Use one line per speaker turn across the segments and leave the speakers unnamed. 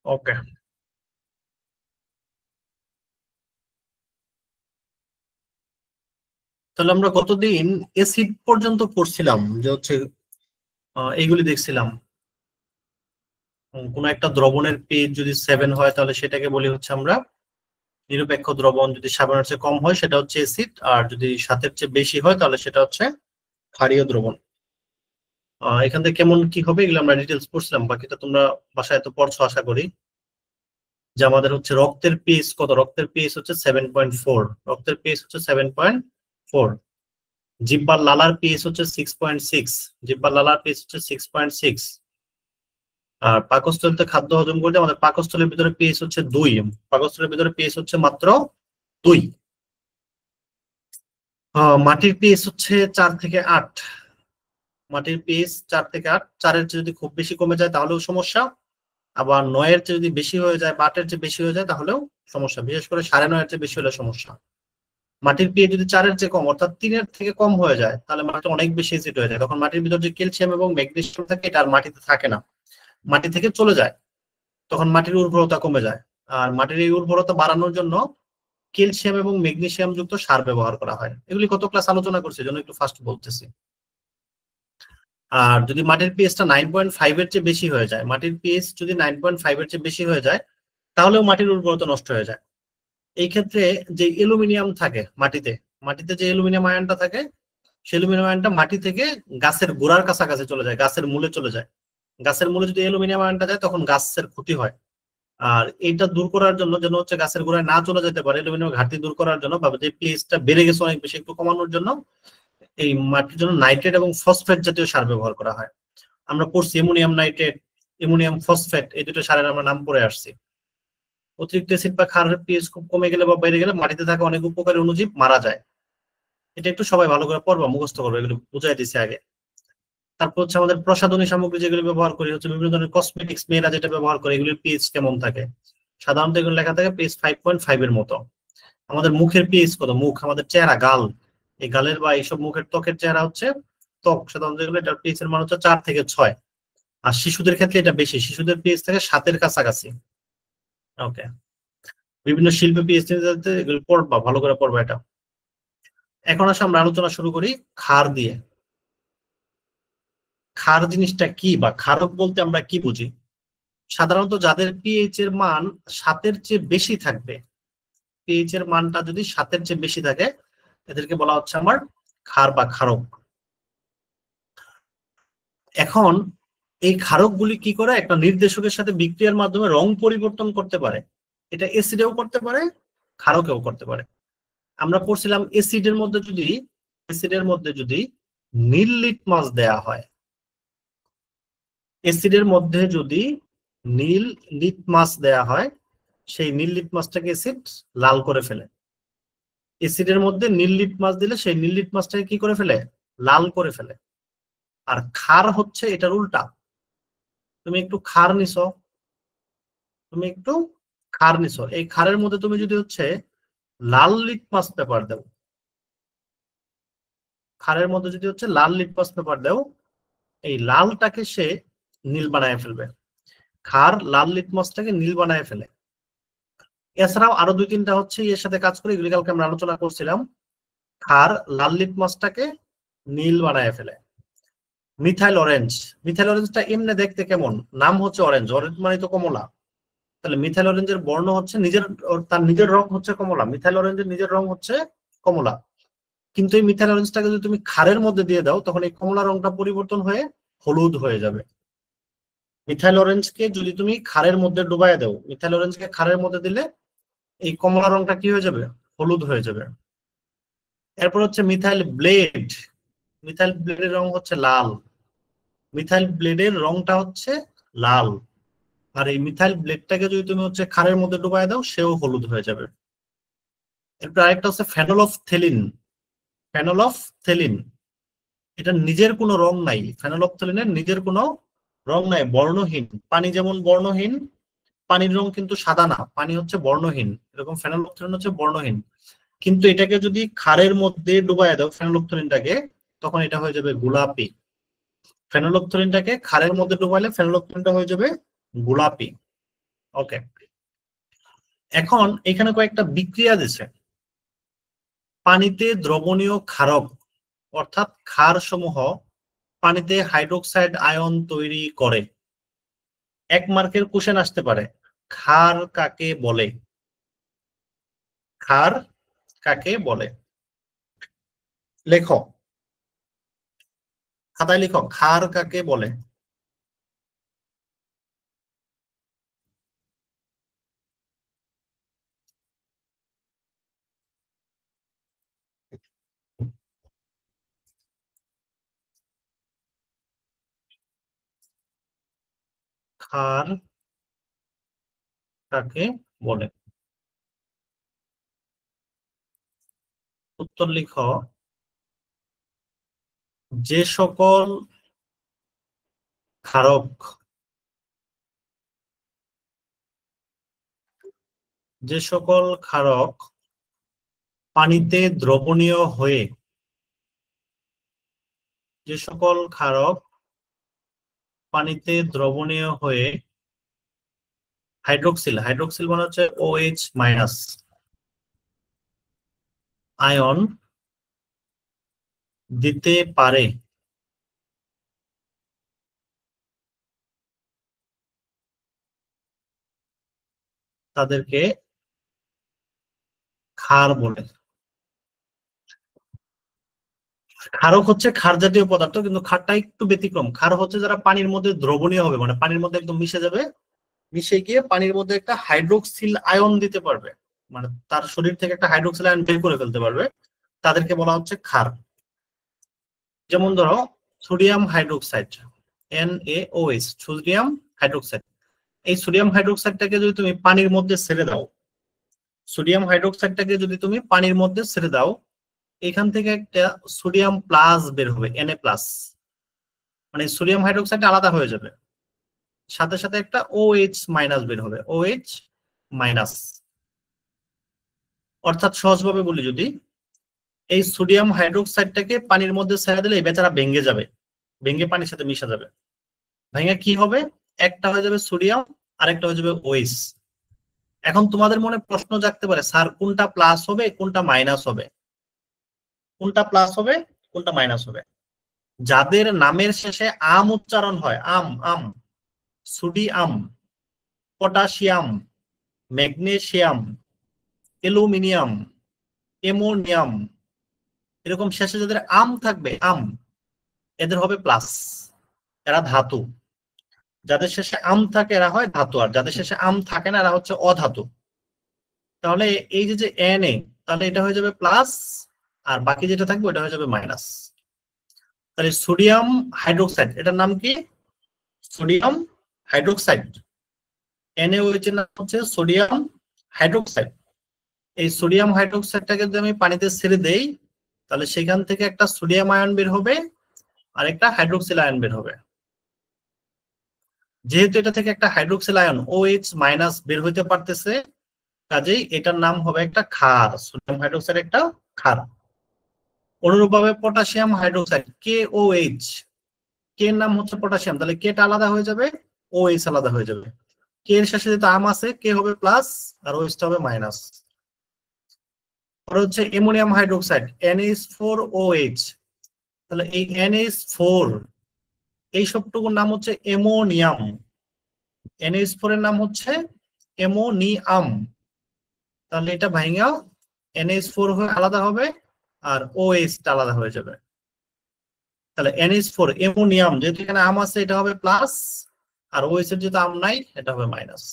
ওকে, তাহলে আমরা গতদিন এসিড পর্যন্ত পড়ছিলাম, যে হচ্ছে এইগুলি দেখছিলাম। কোন একটা দ্রবণের পিএইচ যদি 7 হয় তাহলে সেটাকে বলি হচ্ছে আমরা নিরপেক্ষ দ্রবণ, যদি 7-এর চেয়ে কম হয় সেটা হচ্ছে অ্যাসিড, আর যদি 7-এর চেয়ে বেশি হয় তাহলে সেটা হচ্ছে ক্ষারীয় দ্রবণ। এখান থেকে কেমন কি হবে এগুলো আমরা ডিটেলস পড়ছিলাম, বাকিটা তোমরা বাসায় তো পড়ছো আশা করি। যে আমাদের হচ্ছে রক্তের পিএইচ কত, রক্তের পিএইচ হচ্ছে 7.4, রক্তের পিএইচ হচ্ছে 7.4। জিহ্বার লালার পিএইচ হচ্ছে 6.6, জিহ্বার লালার পিএইচ হচ্ছে 6.6। আর পাকস্থলীতে খাদ্য হজম করতে আমাদের পাকস্থলীর ভিতরে পিএইচ হচ্ছে 2, পাকস্থলীর ভিতরে পিএইচ হচ্ছে মাত্র 2। মাটির পিএইচ হচ্ছে 4 থেকে 8, মাটির পিএইচ 4 থেকে 8, 4-এর চেয়ে যদি খুব বেশি কমে যায় তাহলেও সমস্যা, আবার 9-এর চেয়ে যদি বেশি হয়ে যায় বা 8-এর চেয়ে বেশি হয়ে যায় তাহলেও সমস্যা, বিশেষ করে 9.5-এর চেয়ে বেশি হলে সমস্যা। মাটির পিএইচ যদি 4-এর চেয়ে কম অর্থাৎ 3-এর থেকে কম হয়ে যায় তাহলে মাটি অনেক বেশি অ্যাসিড হয়ে যায়, তখন মাটির ভিতর যে ক্যালসিয়াম এবং ম্যাগনেসিয়াম থাকে এটা আর মাটিতে থাকে না, মাটি থেকে চলে যায়, তখন মাটির উর্বরতা কমে যায়। আর মাটির এই উর্বরতা বাড়ানোর জন্য ক্যালসিয়াম এবং ম্যাগনেসিয়াম যুক্ত সার ব্যবহার করা হয়। এগুলি কত ক্লাস আলোচনা করছে, জন্য একটু ফাস্ট বলতেছি। আর যদি মাটির পিএইচটা 9.5-এর চেয়ে বেশি হয়ে যায়, মাটির পিএইচ যদি 9.5-এর চেয়ে বেশি হয়ে যায় তাহলেও মাটির উর্বরতা নষ্ট হয়ে যায়। এই ক্ষেত্রে যে অ্যালুমিনিয়াম থাকে মাটিতে, মাটিতে যে অ্যালুমিনিয়াম আয়নটা থাকে সেই অ্যালুমিনিয়াম আয়নটা মাটি থেকে গাছের গোড়ার কাছাকাছি চলে যায়, গাছের মূলে চলে যায়। গাছের মূলে যদি অ্যালুমিনিয়াম আয়নটা যায় তখন গাছের ক্ষতি হয়। আর এইটা দূর করার জন্য, যেন হচ্ছে গাছের গোড়ায় না চলে যেতে পারে, অ্যালুমিনিয়াম ঘাটতি দূর করার জন্য বা যে পিএইচটা বেড়ে গেছে অনেক বেশি একটু কমানোর জন্য এই মাটির জন্য নাইট্রেট এবং ফসফেট জাতীয় সার ব্যবহার করা হয়। আমরা পড়ছি অ্যামোনিয়াম নাইট্রেট, অ্যামোনিয়াম ফসফেট, এই দুটো সারের আমরা নাম পড়ে আসছি। অতিরিক্ত অ্যাসিড বা ক্ষারের পিএইচ খুব কমে গেলে বা বেড়ে গেলে মাটিতে থাকা অনেক উপকারী অণুজীব মারা যায়। এটা একটু সবাই ভালো করে পড়বা, মুখস্থ করবে, এগুলো বুঝাই দিছি আগে। তারপর হচ্ছে আমাদের প্রসাধনী সামগ্রী যেগুলো ব্যবহার করি, হচ্ছে বিভিন্ন ধরনের কসমেটিক্স মেয়েরা যেটা ব্যবহার করে, এগুলোর পিএইচ কেমন থাকে, সাধারণত এগুলো লেখা থাকে পিএইচ 5.5 এর মতো। আমাদের মুখের পিএইচ কত, মুখ আমাদের চেহারা, গাল, এই গালের বা এইসব মুখের ত্বকের চেহারা হচ্ছে ত্বক, সাধারণত এগুলো এটার পিএইচ এর মান হচ্ছে 4 থেকে 6। আর শিশুদের ক্ষেত্রে এটা বেশি, শিশুদের পিএইচ থাকে 7-এর কাছাকাছি। ওকে, বিভিন্ন শিল্পে পিএইচডি এগুলো পড়বা, ভালো করে পড়বা এটা। এখন আসলে আমরা আলোচনা শুরু করি ক্ষার দিয়ে। ক্ষার জিনিসটা কি বা ক্ষারক বলতে আমরা কি বুঝি? সাধারণত যাদের পিএইচ এর মান 7-এর চেয়ে বেশি থাকবে, পিএইচ এর মানটা যদি 7-এর চেয়ে বেশি থাকে এদেরকে বলা হচ্ছে আমার ক্ষার বা ক্ষারক। এখন এই ক্ষারকগুলি কি করে, একটা নির্দেশকের সাথে বিক্রিয়ার মাধ্যমে রং পরিবর্তন করতে পারে। এটা অ্যাসিডেও করতে পারে, ক্ষারকেও করতে পারে। আমরা পড়ছিলাম অ্যাসিডের মধ্যে যদি নীল লিটমাস দেয়া হয়, অ্যাসিডের মধ্যে যদি নীল লিটমাস দেয়া হয়, সেই নীল লিটমাসটাকে অ্যাসিড লাল করে ফেলে। অ্যাসিডের মধ্যে নীল লিটমাস দিলে সেই নীল লিটমাসটাকে কি করে ফেলে, লাল করে ফেলে। আর ক্ষার হচ্ছে এটার উল্টা। তুমি একটু ক্ষার নিছো, তুমি একটু ক্ষার নিছো, এই ক্ষারের মধ্যে তুমি যদি হচ্ছে লাল লিটমাস পেপার দাও, ক্ষারের মধ্যে যদি হচ্ছে লাল লিটমাস পেপার দাও, এই লালটাকে সে নীল বানায় ফেলবে, ক্ষার লাল লিটমাসটাকে নীল বানায় ফেলে। এছাড়াও আরো 2-3টা হচ্ছে এর সাথে কাজ করে, এগুলি কালকে আমরা আলোচনা করছিলাম। ক্ষার লাল লিটমাসটাকে নীল বানায় ফেলে। মিথাইল অরেঞ্জ, মিথাইল অরেঞ্জটা এমনি দেখতে কেমন, নাম হচ্ছে অরেঞ্জ, অরেঞ্জ মানে তো কমলা, তাহলে মিথাইল অরেঞ্জের বর্ণ হচ্ছে তার নিজের রং হচ্ছে কমলা, মিথাইল অরেঞ্জের নিজের রং হচ্ছে কমলা। কিন্তু এই মিথাইল অরেঞ্জটাকে যদি তুমি ক্ষারের মধ্যে দিয়ে দাও তখন এই কমলা রংটা পরিবর্তন হয়ে হলুদ হয়ে যাবে। মিথাইল অরেঞ্জকে যদি তুমি ক্ষারের মধ্যে ডুবাই দাও, মিথাইল অরেঞ্জকে ক্ষারের মধ্যে দিলে এই কমলা রংটা কি হয়ে যাবে, হলুদ হয়ে যাবে। এরপর হচ্ছে মিথাইল ব্লেড, মিথাইল ব্লেডের রং হচ্ছে লাল, মিথাইল ব্লেডের রংটা হচ্ছে লাল। আর এই মিথাইল ব্লেডটাকে যদি তুমি হচ্ছে ক্ষারের মধ্যে ডুবাই দাও সেও হলুদ হয়ে যাবে। এরপর আরেকটা হচ্ছে ফেনল অফ থেলিন, ফেনল অফ থেলিন, এটা নিজের কোনো রং নাই, ফেনল অফ থেলিনের নিজের কোনো রং নাই, বর্ণহীন। পানি যেমন বর্ণহীন, পানির রং কিন্তু সাদা না, পানি হচ্ছে বর্ণহীন, এরকম ফেনল অফ থেলিন হচ্ছে বর্ণহীন। কিন্তু এটাকে যদি ক্ষারের মধ্যে ডুবাই দাও ফেনল অফ থেলিনটাকে, তখন এটা হয়ে যাবে গোলাপি। ফেনল অফ থেলিনটাকে ক্ষারের মধ্যে ডুবাইলে ফেনল অফ থেলিনটা হয়ে যাবে গোলাপি। ওকে, এখন এখানে কয়েকটা বিক্রিয়া দিছে। পানিতে দ্রবণীয় ক্ষারক অর্থাৎ ক্ষার সমূহ পানিতে হাইড্রোক্সাইড আয়ন তৈরি করে। 1 মার্কের কোশ্চেন আসতে পারে, ক্ষার কাকে বলে? ক্ষার কাকে বলে? লেখো, খাতায় লিখো, ক্ষার কাকে বলে? ক্ষার কাকে বলে? উত্তর লিখো, যে সকল ক্ষারক পানিতে দ্রবণীয় হয়ে, যে সকল ক্ষারক পানিতে দ্রবণীয় হয়ে হাইড্রোক্সিল মানে হচ্ছে OH মাইনাস আয়ন দিতে পারে, তাদেরকে ক্ষার বলে। ক্ষারক হচ্ছে ক্ষার জাতীয় পদার্থ, কিন্তু ক্ষারটা একটু ব্যতিক্রম। ক্ষার হচ্ছে যারা পানির মধ্যে দ্রবণীয় হবে, মানে পানির মধ্যে একদম মিশে যাবে, মিশে গিয়ে পানির মধ্যে একটা হাইড্রোক্সিল আয়ন দিতে পারবে, মানে তার শরীর থেকে একটা হাইড্রোক্সিল আয়ন বের করে ফেলতে পারবে, তাদেরকে বলা হচ্ছে ক্ষার। যেমন ধরো sodium hydroxide, NaOH, sodium hydroxide. এই সোডিয়াম হাইড্রোক্সাইডটাকে যদি তুমি পানির মধ্যে ছেড়ে দাও, এখান থেকে একটা সোডিয়াম প্লাস বের হবে, Na প্লাস, মানে সোডিয়াম হাইড্রোক্সাইড আলাদা হয়ে যাবে, সাথে সাথে একটা OH মাইনাস বের হবে, OH মাইনাস। অর্থাৎ সহজভাবে বলি, যদি এই সোডিয়াম হাইড্রোক্সাইডটাকে পানির মধ্যে ছেড়ে দিলে এই বেচারা ভেঙে যাবে, ভেঙে পানির সাথে মিশে যাবে। ভেঙে কি হবে? একটা হয়ে যাবে সোডিয়াম, আরেকটা হয়ে যাবে OH। এখন তোমাদের মনে প্রশ্ন জাগতে পারে, স্যার কোনটা প্লাস হবে কোনটা মাইনাস হবে? কোনটা প্লাস হবে কোনটা মাইনাস হবে? যাদের নামের শেষে আম উচ্চারণ হয়, আম আম, sodium, potassium, magnesium, aluminium, ammonium, এরকম শেষে যাদের আম থাকবে, আম, এদের হবে প্লাস, এরা ধাতু। যাদের শেষে আম থাকে এরা হয় ধাতু, আর যাদের শেষে আম থাকে না এরা হচ্ছে অধাতু। তাহলে এই যে Na, তাহলে এটা হয়ে যাবে প্লাস, আর বাকি যেটা থাকবে ওটা হয়ে যাবে মাইনাস। তাহলে সোডিয়াম হাইড্রোক্সাইড, এটার নাম কি? Sodium hydroxide. NaOH এর নাম হচ্ছে সোডিয়াম হাইড্রোক্সাইড। এই সোডিয়াম হাইড্রোক্সাইডটাকে যদি আমি পানিতে ছেড়ে দেই, তাহলে সেখান থেকে একটা সোডিয়াম আয়ন বের হবে আর একটা হাইড্রোক্সিল আয়ন বের হবে। যেহেতু এটা থেকে একটা হাইড্রোক্সিল আয়ন OH মাইনাস বের হইতে পারতেছে, কাজেই এটার নাম হবে একটা ক্ষার, সোডিয়াম হাইড্রোক্সাইড একটা ক্ষার। অনুরূপভাবে পটাশিয়াম হাইড্রোক্সাইড, KOH, কে এর নাম হচ্ছে পটাশিয়াম, তাহলে কে টা আলাদা হয়ে যাবে, OH আলাদা হয়ে যাবে। কে এর শেষে যেটা আম আছে, কে হবে প্লাস আর OH টা হবে মাইনাস। পরে হচ্ছে অ্যামোনিয়াম হাইড্রোক্সাইড, NH4OH, তাহলে এই NH4, এই সবটুকুর নাম হচ্ছে অ্যামোনিয়াম, NH4 এর নাম হচ্ছে অ্যামোনিয়াম। তাহলে এটা ভাঙা NH4 হয়ে আলাদা হবে আর OH টা আলাদা হয়ে যাবে। তাহলে NH4 অ্যামোনিয়াম, যেহেতু এখানে আম আছে এটা হবে প্লাস, আর OH এর যেহেতু আম নাই এটা হবে মাইনাস।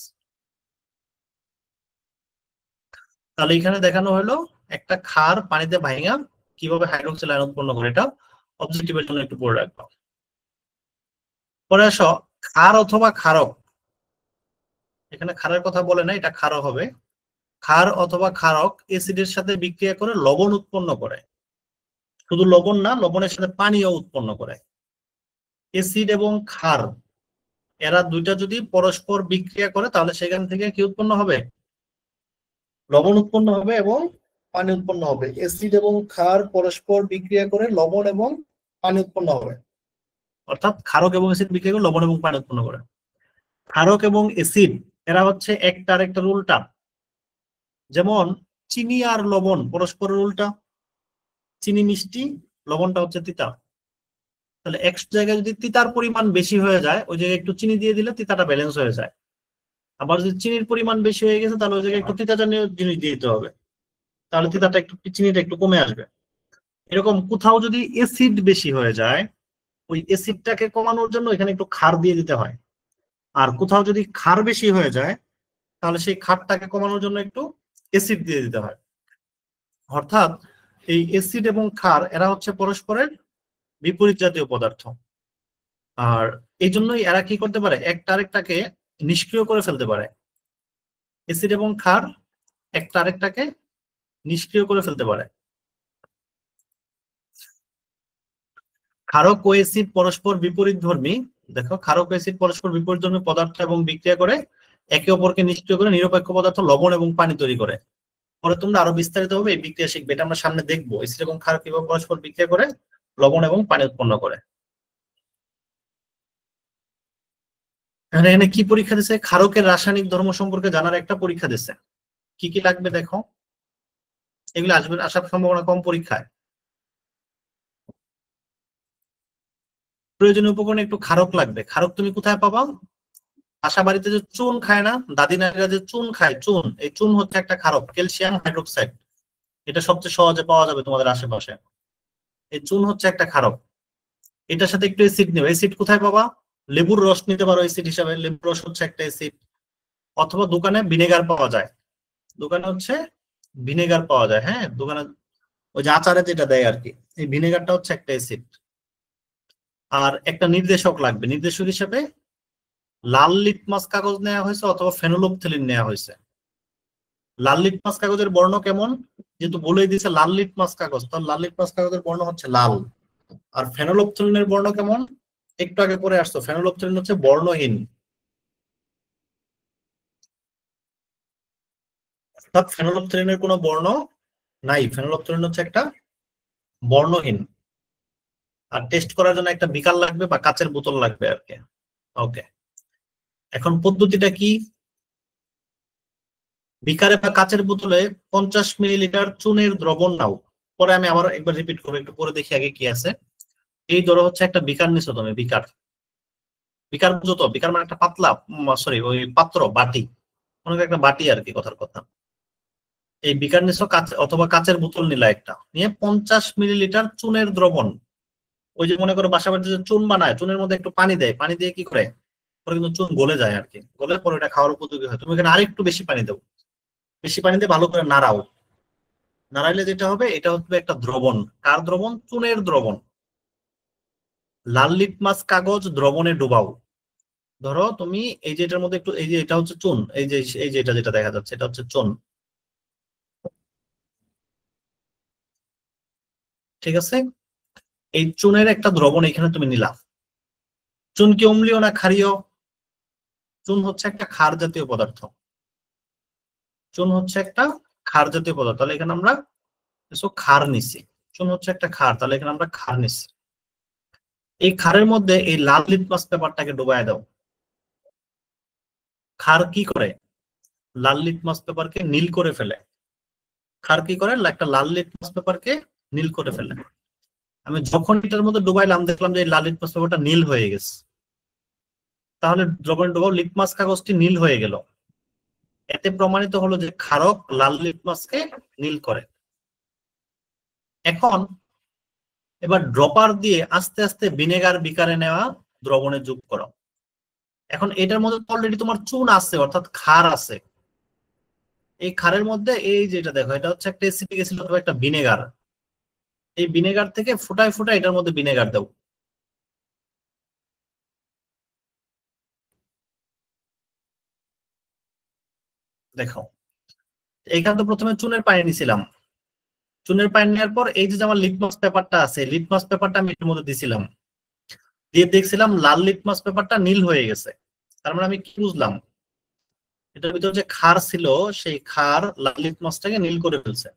তাহলে এখানে দেখানো হলো একটা ক্ষার পানিতে ভাঙা কিভাবে হাইড্রোক্সিল আয়ন উৎপন্ন করে, এটা অবজেক্টিভের জন্য একটু পড়ে রাখবো। পরে আসো ক্ষার অথবা ক্ষারক, এখানে ক্ষারের কথা বলে না, এটা ক্ষারক হবে। ক্ষার অথবা ক্ষারক অ্যাসিডের সাথে বিক্রিয়া করে লবণ উৎপন্ন করে। শুধু লবণ না, লবণের সাথে পানিও উৎপন্ন করে। অ্যাসিড এবং ক্ষার, এরা দুইটা যদি পরস্পর বিক্রিয়া করে তাহলে সেখান থেকে কি উৎপন্ন হবে? লবণ উৎপন্ন হবে এবং পানি উৎপন্ন হবে। অ্যাসিড এবং ক্ষার পরস্পর বিক্রিয়া করে লবণ এবং পানি উৎপন্ন হবে, অর্থাৎ ক্ষারক এবং অ্যাসিড বিক্রিয়া করে লবণ এবং পানি উৎপন্ন করে। ক্ষারক এবং অ্যাসিড এরা হচ্ছে একটা আরেকটার উল্টা। যেমন চিনি আর লবণ পরস্পরের উল্টা, চিনি মিষ্টি, লবণটা হচ্ছে তিতা। তাহলে এক জায়গায় যদি তিতার পরিমাণ বেশি হয়ে যায় ওই জায়গায় একটু চিনি দিয়ে দিলে তিতাটা ব্যালেন্স হয়ে যায়। আবার যদি চিনির পরিমাণ বেশি হয়ে গেছে তাহলে ওই জায়গায় একটু তিতা জাতীয় জিনিস দিয়ে দিতে হবে, তাহলে তিতাটা একটু, চিনিটা একটু কমে আসবে। এরকম কোথাও যদি অ্যাসিড বেশি হয়ে যায় ওই অ্যাসিডটাকে কমানোর জন্য এখানে একটু ক্ষার দিয়ে দিতে হয়। আর কোথাও যদি ক্ষার বেশি হয়ে যায় তাহলে সেই ক্ষারটাকে কমানোর জন্য একটু অ্যাসিড দিয়ে দিতে হয়। অর্থাৎ এই অ্যাসিড এবং ক্ষার এরা হচ্ছে পরস্পরের বিপরীত জাতীয় পদার্থ। আর এই জন্যই এরা কি করতে পারে, একটা আরেকটাকে নিষ্ক্রিয় করে ফেলতে পারে। অ্যাসিড এবং ক্ষার একটা আরেকটাকে নিষ্ক্রিয় করে ফেলতে পারে। ক্ষারক ও অ্যাসিড পরস্পর বিপরীতধর্মী। দেখো, ক্ষারক ও অ্যাসিড পরস্পর বিপরীতধর্মী পদার্থ এবং বিক্রিয়া করে একে অপরকে নিষ্ক্রিয় করে নিরপেক্ষ পদার্থ লবণ এবং পানি তৈরি করে। পরে তোমরা আরো বিস্তারিত ভাবে এই বিক্রিয়া শিখবে, এটা আমরা সামনে দেখবো অ্যাসিড এবং ক্ষারক কিভাবে পরস্পর বিক্রিয়া করে লবণ এবং পানি উৎপন্ন করে। এখানে কি পরীক্ষা দিছে, ক্ষারকের রাসায়নিক ধর্ম সম্পর্কে জানার একটা পরীক্ষা দিছে। কি কি লাগবে দেখো, এগুলো আসবে, আসার সম্ভাবনা কম পরীক্ষায়। প্রয়োজনীয় উপকরণে একটু ক্ষারক লাগবে। ক্ষারক তুমি কোথায় পাবা, বাসা বাড়িতে যে চুন খায় না, দাদি নারীরা যে চুন খায়, চুন, এই চুন হচ্ছে একটা ক্ষারক, ক্যালসিয়াম হাইড্রোক্সাইড। এটা সবচেয়ে সহজে পাওয়া যাবে তোমাদের আশেপাশে। এই চুন হচ্ছে একটা ক্ষারক। এটার সাথে একটু অ্যাসিড নেবে। অ্যাসিড কোথায় পাবা, লেবুর রস নিতে পারো অ্যাসিড হিসাবে, লেবুর রস হচ্ছে একটা অ্যাসিড। অথবা দোকানে ভিনেগার পাওয়া যায়, দোকানে হচ্ছে ভিনেগার পাওয়া যায়। হ্যাঁ, দোকানে ওই যে আচারে যেটা দেয় আর কি, এই ভিনেগারটা হচ্ছে একটা অ্যাসিড। আর একটা নির্দেশক লাগবে, নির্দেশক হিসেবে লাল লিটমাস কাগজ নেওয়া হয়েছে অথবা ফেনোলফথেলিন নেওয়া হয়েছে। লাল লিটমাস কাগজের বর্ণ কেমন, যেহেতু বলেই দিয়েছে লাল লিটমাস কাগজ, তাহলে লাল লিটমাস কাগজের বর্ণ হচ্ছে লাল। আর ফেনোলফথেলিনের বর্ণ কেমন, একটু আগে পরে আসতো, ফেনোলফথেলিন হচ্ছে বর্ণহীন। অর্থাৎ ফেনোলফথেলিনের কোনো বর্ণ নাই, ফেনোলফথেলিন হচ্ছে একটা বর্ণহীন। আর টেস্ট করার জন্য একটা বিকার লাগবে বা কাচের বোতল লাগবে আর কি। ওকে, এখন পদ্ধতিটা কি, বিকারে বা কাচের বোতলে 50 মিলিলিটার চুনের দ্রবণ নাও। পরে আমি আবার একবার রিপিট করবো, একটু পরে দেখি আগে কি আছে। এই ধরো হচ্ছে একটা বিকার নিছো তুমি, বিকার, বিকার বুঝো তো, বিকার মানে একটা পাতলা, সরি ওই পাত্র, বাটি, অনেক একটা বাটি আর কি কথার কথা। এই বিকার নিছো, কাচ অথবা কাচের বোতল নিলা একটা, নিয়ে 50 মিলিলিটার চুনের দ্রবণ, ওই যে মনে করো বাসা বাড়িতে যে চুন বানায়, চুনের মধ্যে একটু পানি দেয়, পানি দিয়ে কি করে, পরে কিন্তু চুন গলে যায় আর কি, গলে পরে এটা খাওয়ার উপযোগী হয়। তুমি এখানে আরেকটু বেশি পানি দাও, বেশি পানি দিয়ে ভালো করে নাড়াও। নাড়াইলে যেটা হবে, এটা হচ্ছে একটা দ্রবণ। কার দ্রবণ, চুনের দ্রবণ। লাল লিটমাস কাগজ দ্রবণে ডুবাও। ধরো তুমি এই যে এটার মধ্যে একটু, এই যে এটা হচ্ছে চুন, এই যে এটা যেটা দেখা যাচ্ছে এটা হচ্ছে চুন, ঠিক আছে। এই চুনের একটা দ্রবণ এখানে তুমি নিলা। চুন কি অম্লীয় না ক্ষারীয়, চুন হচ্ছে একটা ক্ষার জাতীয় পদার্থ, চুন হচ্ছে একটা ক্ষার জাতীয় পদার্থ, তাহলে এখানে আমরা ক্ষার নিছি। চুন হচ্ছে একটা ক্ষার, তাহলে এখানে আমরা ক্ষার নিছি। এই ক্ষারের মধ্যে এই লাল লিটমাস পেপারটাকে ডুবাই দাও। ক্ষার কি করে, লাল লিটমাস পেপারকে নীল করে ফেলে। ক্ষার কি করে, একটা লাল লিটমাস পেপারকে নীল করে ফেলে। আমি যখন এটার মধ্যে ডুবাইলাম দেখলাম যে লাল লিটমাস পেপারটা নীল হয়ে গেছে, তাহলে যখন ডুবাও লিটমাস কাগজটি নীল হয়ে গেল। এতে প্রমাণিত হলো যে ক্ষারক লাল লিটমাসকে নীল করে। এখন এবার ড্রপার দিয়ে আস্তে আস্তে ভিনেগার বিকারে নেওয়া দ্রবণে যোগ করো। এখন এটার মধ্যে অলরেডি তোমার চুন আছে, অর্থাৎ ক্ষার আছে। এই ক্ষারের মধ্যে এই যেটা দেখো, এটা হচ্ছে একটা অ্যাসিটিক অ্যাসিড অথবা একটা ভিনেগার। এই ভিনেগার থেকে ফুটায় ফুটায় এটার মধ্যে ভিনেগার দাও। দেখো, এইখানে তো প্রথমে চুনের পানি নিছিলাম, চুনের পানি নেওয়ার পর এই যে আমার লিটমাস পেপারটা আছে, লিটমাস পেপারটা আমি এর মধ্যে দিছিলাম, দিয়ে দেখছিলাম লাল লিটমাস পেপারটা নীল হয়ে গেছে। তার মানে আমি কি বুঝলাম, এটার ভিতরে যে ক্ষার ছিল সেই ক্ষার লাল লিটমাসটাকে নীল করে ফেলছে।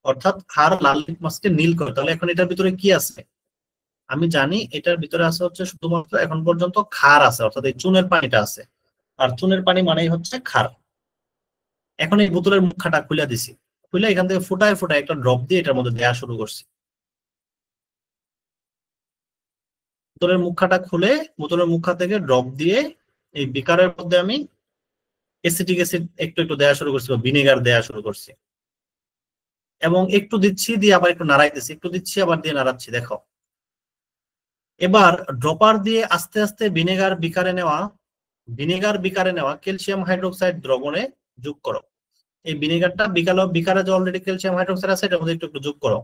অর্থাৎ ক্ষার লাল লিটমাসকে নীল করে। তাহলে এখন এটার ভিতরে কি আছে, আমি জানি এটার ভিতরে আছে হচ্ছে শুধুমাত্র এখন পর্যন্ত ক্ষার আছে, অর্থাৎ এই চুনের পানিটা আছে। আর চুনের পানি মানেই হচ্ছে ক্ষার। এখন এই বোতলের মুখটা খুলে দিছি, খুলে এখান থেকে ফুটায় ফুটায় একটা ড্রপ দিয়ে এটার মধ্যে দেওয়া শুরু করছি। বোতলের মুখটা খুলে বোতলের মুখা থেকে ড্রপ দিয়ে এই বিকারের মধ্যে আমি এসিটিক অ্যাসিড একটু একটু দেওয়া শুরু করছি বা ভিনেগার দেওয়া শুরু করছি, এবং একটু দিচ্ছি দিয়ে আবার একটু নাড়াইতেছি, একটু দিচ্ছি আবার দিয়ে নাড়াচ্ছি। দেখো এবার ড্রপার দিয়ে আস্তে আস্তে ভিনেগার বিকারে নেওয়া ক্যালসিয়াম হাইড্রোক্সাইড দ্রবণে যোগ করো। এই ভিনেগারটা বিকারে যে অলরেডি ক্যালসিয়াম হাইড্রোক্সাইড আছে এটার মধ্যে একটু একটু যোগ করো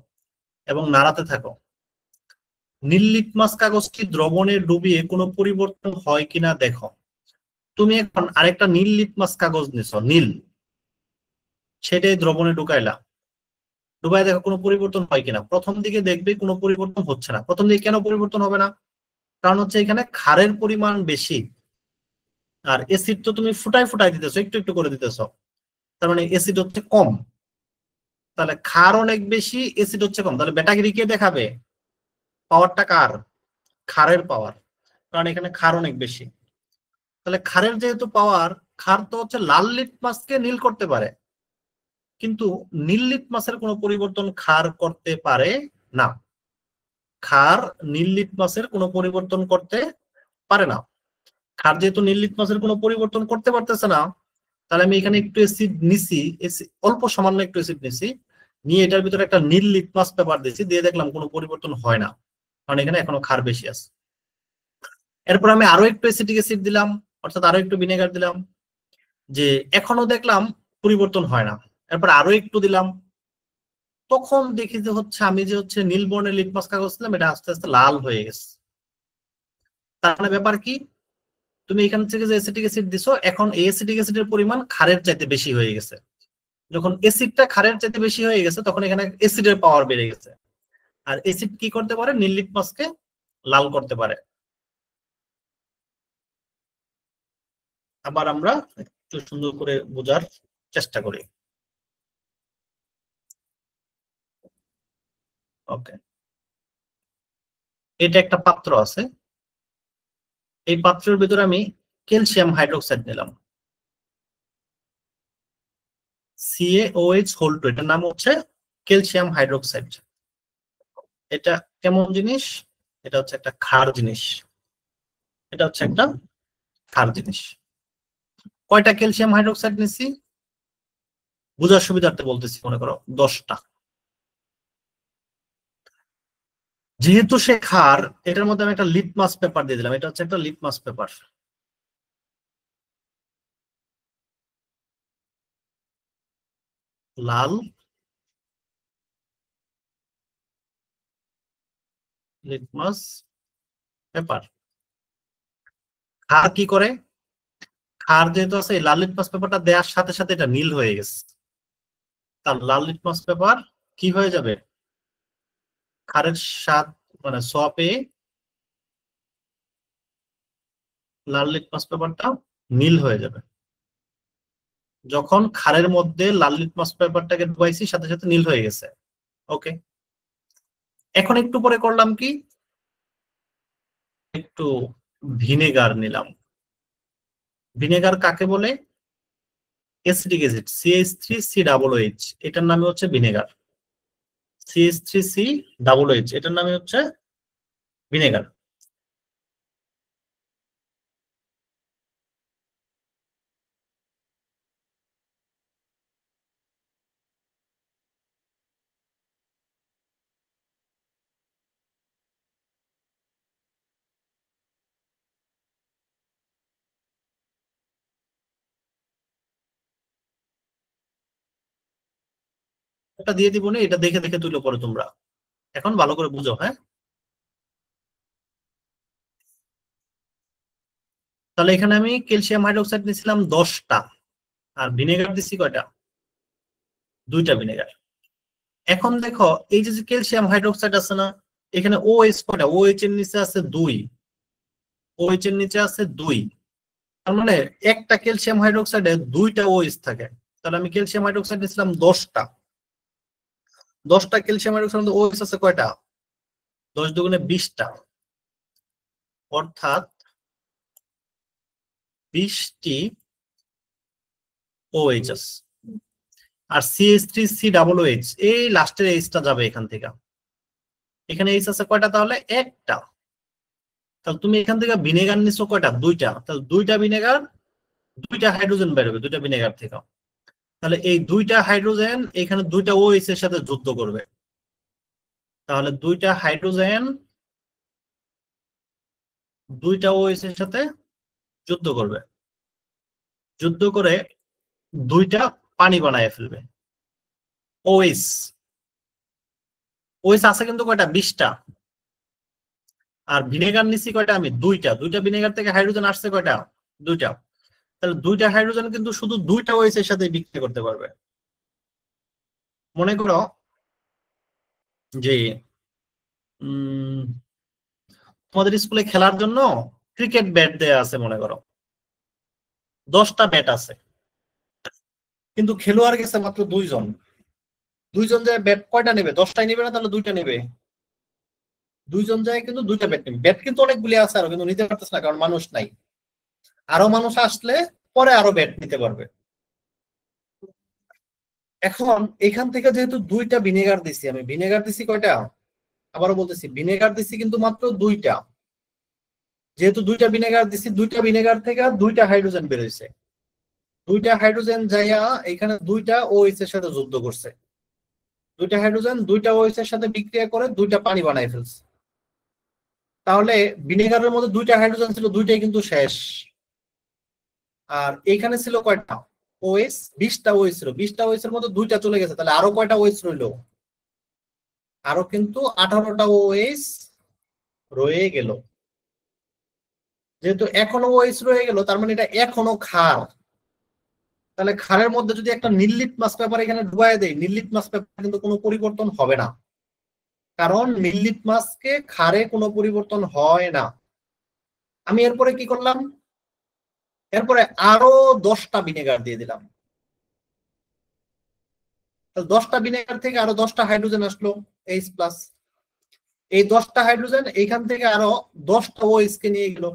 এবং নাড়াতে থাকো। নীল লিটমাস কাগজটি দ্রবণে ডুবিয়ে কোনো পরিবর্তন হয় কিনা দেখো। তুমি এখন আরেকটা নীল লিটমাস কাগজ নিছো, নীল, সেটাই দ্রবণে ঢুকাইলা, ঢুকাই দেখো কোনো পরিবর্তন হয় কিনা। প্রথম দিকে দেখবে কোনো পরিবর্তন হচ্ছে না। প্রথম দিকে কেন পরিবর্তন হবে না? কারণ হচ্ছে এখানে ক্ষারের পরিমাণ বেশি, আর এসিড তো তুমি ফুটাই ফুটাই দিতেছো, একটু একটু করে দিতেছো, তার মানে এসিড হচ্ছে কম। তাহলে ক্ষার অনেক বেশি, এসিড হচ্ছে কম, তাহলে ব্যাটাগিরি কে দেখাবে? পাওয়ারটা কার? ক্ষারের পাওয়ার, কারণ এখানে ক্ষার অনেক বেশি। তাহলে ক্ষারের যেহেতু পাওয়ার, ক্ষার তো হচ্ছে লাল লিটমাসকে নীল করতে পারে, কিন্তু নীল লিটমাসের কোনো পরিবর্তন ক্ষার করতে পারে না। ক্ষার নীল লিটমাসের কোনো পরিবর্তন করতে পারে না। ক্ষার যেহেতু নীল লিটমাসের কোনো পরিবর্তন করতে পারতেছে না, তাহলে আমি এখানে একটু অ্যাসিড নিছি, অল্প সামান্য একটু অ্যাসিড নিছি, নিয়ে এটার ভিতরে একটা নীল লিটমাস পেপার দিয়েছি, দিয়ে দেখলাম কোনো পরিবর্তন হয় না, কারণ এখানে এখনো ক্ষার বেশি আছে। এরপর আমি আরো একটু অ্যাসিটিক অ্যাসিড দিলাম, অর্থাৎ আরো একটু ভিনেগার দিলাম, যে এখনো দেখলাম পরিবর্তন হয় না। এরপর আরো একটু দিলাম, তখন দেখি যে হচ্ছে আমি যে হচ্ছে নীল বর্ণের লিটমাস কাগজ দিলাম, এটা আস্তে আস্তে লাল হয়ে গেছে। তার মানে ব্যাপার কি? তুমি এখান থেকে যে অ্যাসিটিক অ্যাসিড দিছো, এখন এই অ্যাসিটিক অ্যাসিডের পরিমাণ ক্ষারের চাইতে বেশি হয়ে গেছে। যখন অ্যাসিডটা ক্ষারের চাইতে বেশি হয়ে গেছে, তখন এখানে অ্যাসিডের পাওয়ার বেড়ে গেছে। আর অ্যাসিড কি করতে পারে? নীল লিটমাসকে লাল করতে পারে। আবার আমরা একটু সুন্দর করে বোঝার চেষ্টা করি। ওকে, এটা একটা পাত্র আছে, এই পাত্রের ভিতরে আমি ক্যালসিয়াম হাইড্রোক্সাইড নিলাম, CaOH2, এটার নাম হচ্ছে ক্যালসিয়াম হাইড্রোক্সাইড। এটা কেমন জিনিস? এটা হচ্ছে একটা ক্ষার জিনিস, এটা হচ্ছে একটা ক্ষার জিনিস। কয়টা ক্যালসিয়াম হাইড্রোক্সাইড নিছি? বোঝার সুবিধার্থে বলতেছি, মনে করো 10টা। যেহেতু সে ক্ষার, এটার মধ্যে আমি একটা লিটমাস পেপার দিয়ে দিলাম, এটা হচ্ছে একটা লিটমাস পেপার। লাল লিটমাস পেপার। ক্ষার কি করে? ক্ষার যেহেতু আছে, এই লাল লিটমাস পেপারটা দেওয়ার সাথে সাথে এটা নীল হয়ে গেছে। তার লাল লিটমাস পেপার কি হয়ে যাবে? ক্ষারের স্বাদ মানে সোয়া পেয়ে লাল লিটমাস পেপারটা নীল হয়ে যাবে। যখন ক্ষারের মধ্যে লাল লিটমাস পেপারটাকে ডুবাইছি, সাথে সাথে নীল হয়ে গেছে। ওকে, এখন একটু পরে করলাম কি, একটু ভিনেগার নিলাম। ভিনেগার কাকে বলে? অ্যাসিটিক অ্যাসিড CH3COOH, এটার নামে হচ্ছে ভিনেগার। CH3COOH, এটার নামে হচ্ছে ভিনেগার। এটা দিয়ে দিব না, এটা দেখে দেখে তুলো পরে তোমরা। এখন ভালো করে বুঝো, হ্যাঁ? তাহলে এখানে আমি ক্যালসিয়াম হাইড্রোক্সাইড নিয়েছিলাম 10টা, আর ভিনেগার দিচ্ছি কয়টা? 2টা ভিনেগার। এখন দেখো এই যে ক্যালসিয়াম হাইড্রোক্সাইড আছে না, এখানে OH কয়টা? OH এর নিচে আছে 2, OH এর নিচে আছে 2। তার মানে একটা ক্যালসিয়াম হাইড্রোক্সাইডে 2টা OH থাকে। তাহলে আমি ক্যালসিয়াম হাইড্রোক্সাইড নিয়েছিলাম 10টা, 10টা ক্যালসিয়াম হাইড্রোক্সাইড OH আছে কয়টা? 10 দুগুণে 20টা, অর্থাৎ 20টি OH আছে, আর CH3COOH, এই লাস্টের এইচটা যাবে এখান থেকে। এখানে এইচ আছে কয়টা? তাহলে একটা। তাহলে তুমি এখান থেকে ভিনেগার নিছো কয়টা? দুইটা। তাহলে দুইটা ভিনেগার, দুইটা হাইড্রোজেন বেরোবে দুইটা ভিনেগার থেকে। তাহলে এই দুইটা হাইড্রোজেন এখানে দুইটা OH এর সাথে যুদ্ধ করবে। তাহলে দুইটা হাইড্রোজেন দুইটা OH এর সাথে যুদ্ধ করবে, যুদ্ধ করে দুইটা পানি বানায় ফেলবে। OH আছে কিন্তু কয়টা? 20টা। আর ভিনেগার নিছি কয়টা আমি? দুইটা। দুইটা ভিনেগার থেকে হাইড্রোজেন আসছে কয়টা? দুইটা। তাহলে দুইটা হাইড্রোজেন কিন্তু শুধু দুইটা OH এর সাথে বিক্রিয়া করতে পারবে। মনে করো যে তোমাদের স্কুলে খেলার জন্য ক্রিকেট ব্যাট দেয়া আছে, মনে করো 10টা ব্যাট আছে, কিন্তু খেলোয়াড় গেছে মাত্র 2 জন। 2 জন যায় ব্যাট কয়টা নেবে? 10টাই নেবে না? তাহলে দুইটা নেবে। 2 জন যায় কিন্তু দুইটা ব্যাট নেবে। ব্যাট কিন্তু অনেকগুলি আছে আরো, কিন্তু নিতে পারতেছে না কারণ মানুষ নাই। আরো মানুষ আসলে পরে আরো ব্যাট নিতে পারবে। এখন এখান থেকে যেহেতু দুইটা ভিনেগার দিছি, আমি ভিনেগার দিছি কয়টা? আবারও বলতেছি, ভিনেগার দিছি কিন্তু মাত্র দুইটা। যেহেতু দুইটা ভিনেগার দিছি, দুইটা ভিনেগার থেকে দুইটা হাইড্রোজেন বেরোইছে। দুইটা হাইড্রোজেন যাইয়া এখানে দুইটা OH এর সাথে যুদ্ধ করছে। দুইটা হাইড্রোজেন দুইটা OH এর সাথে বিক্রিয়া করে দুইটা পানি বানাই ফেলছে। তাহলে ভিনেগারের মধ্যে দুইটা হাইড্রোজেন ছিল, দুইটাই কিন্তু শেষ। আর এখানে ছিল কয়টা? OH 20টা OH ছিল, 20টা OH এর মধ্যে দুইটা চলে গেছে। তাহলে আরো কয়টা OH রইলো? আরো কিন্তু 18টা OH রয়ে গেল। যেহেতু এখনো OH রয়ে গেল, তার মানে এটা এখনো ক্ষার। তাহলে ক্ষারের মধ্যে যদি একটা নীল লিটমাস পেপার এখানে ডুবাই দেয়, নীল লিটমাস পেপার কিন্তু কোনো পরিবর্তন হবে না, কারণ নীল লিটমাসকে ক্ষারে কোনো পরিবর্তন হয় না। আমি এরপরে কি করলাম? এরপরে আরো 10টা ভিনেগার দিয়ে দিলাম। 10টা ভিনেগার থেকে আরো 10টা হাইড্রোজেন আসলো H+। এই 10টা হাইড্রোজেন এইখান থেকে আরো 10টা OH কে নিয়ে গেল।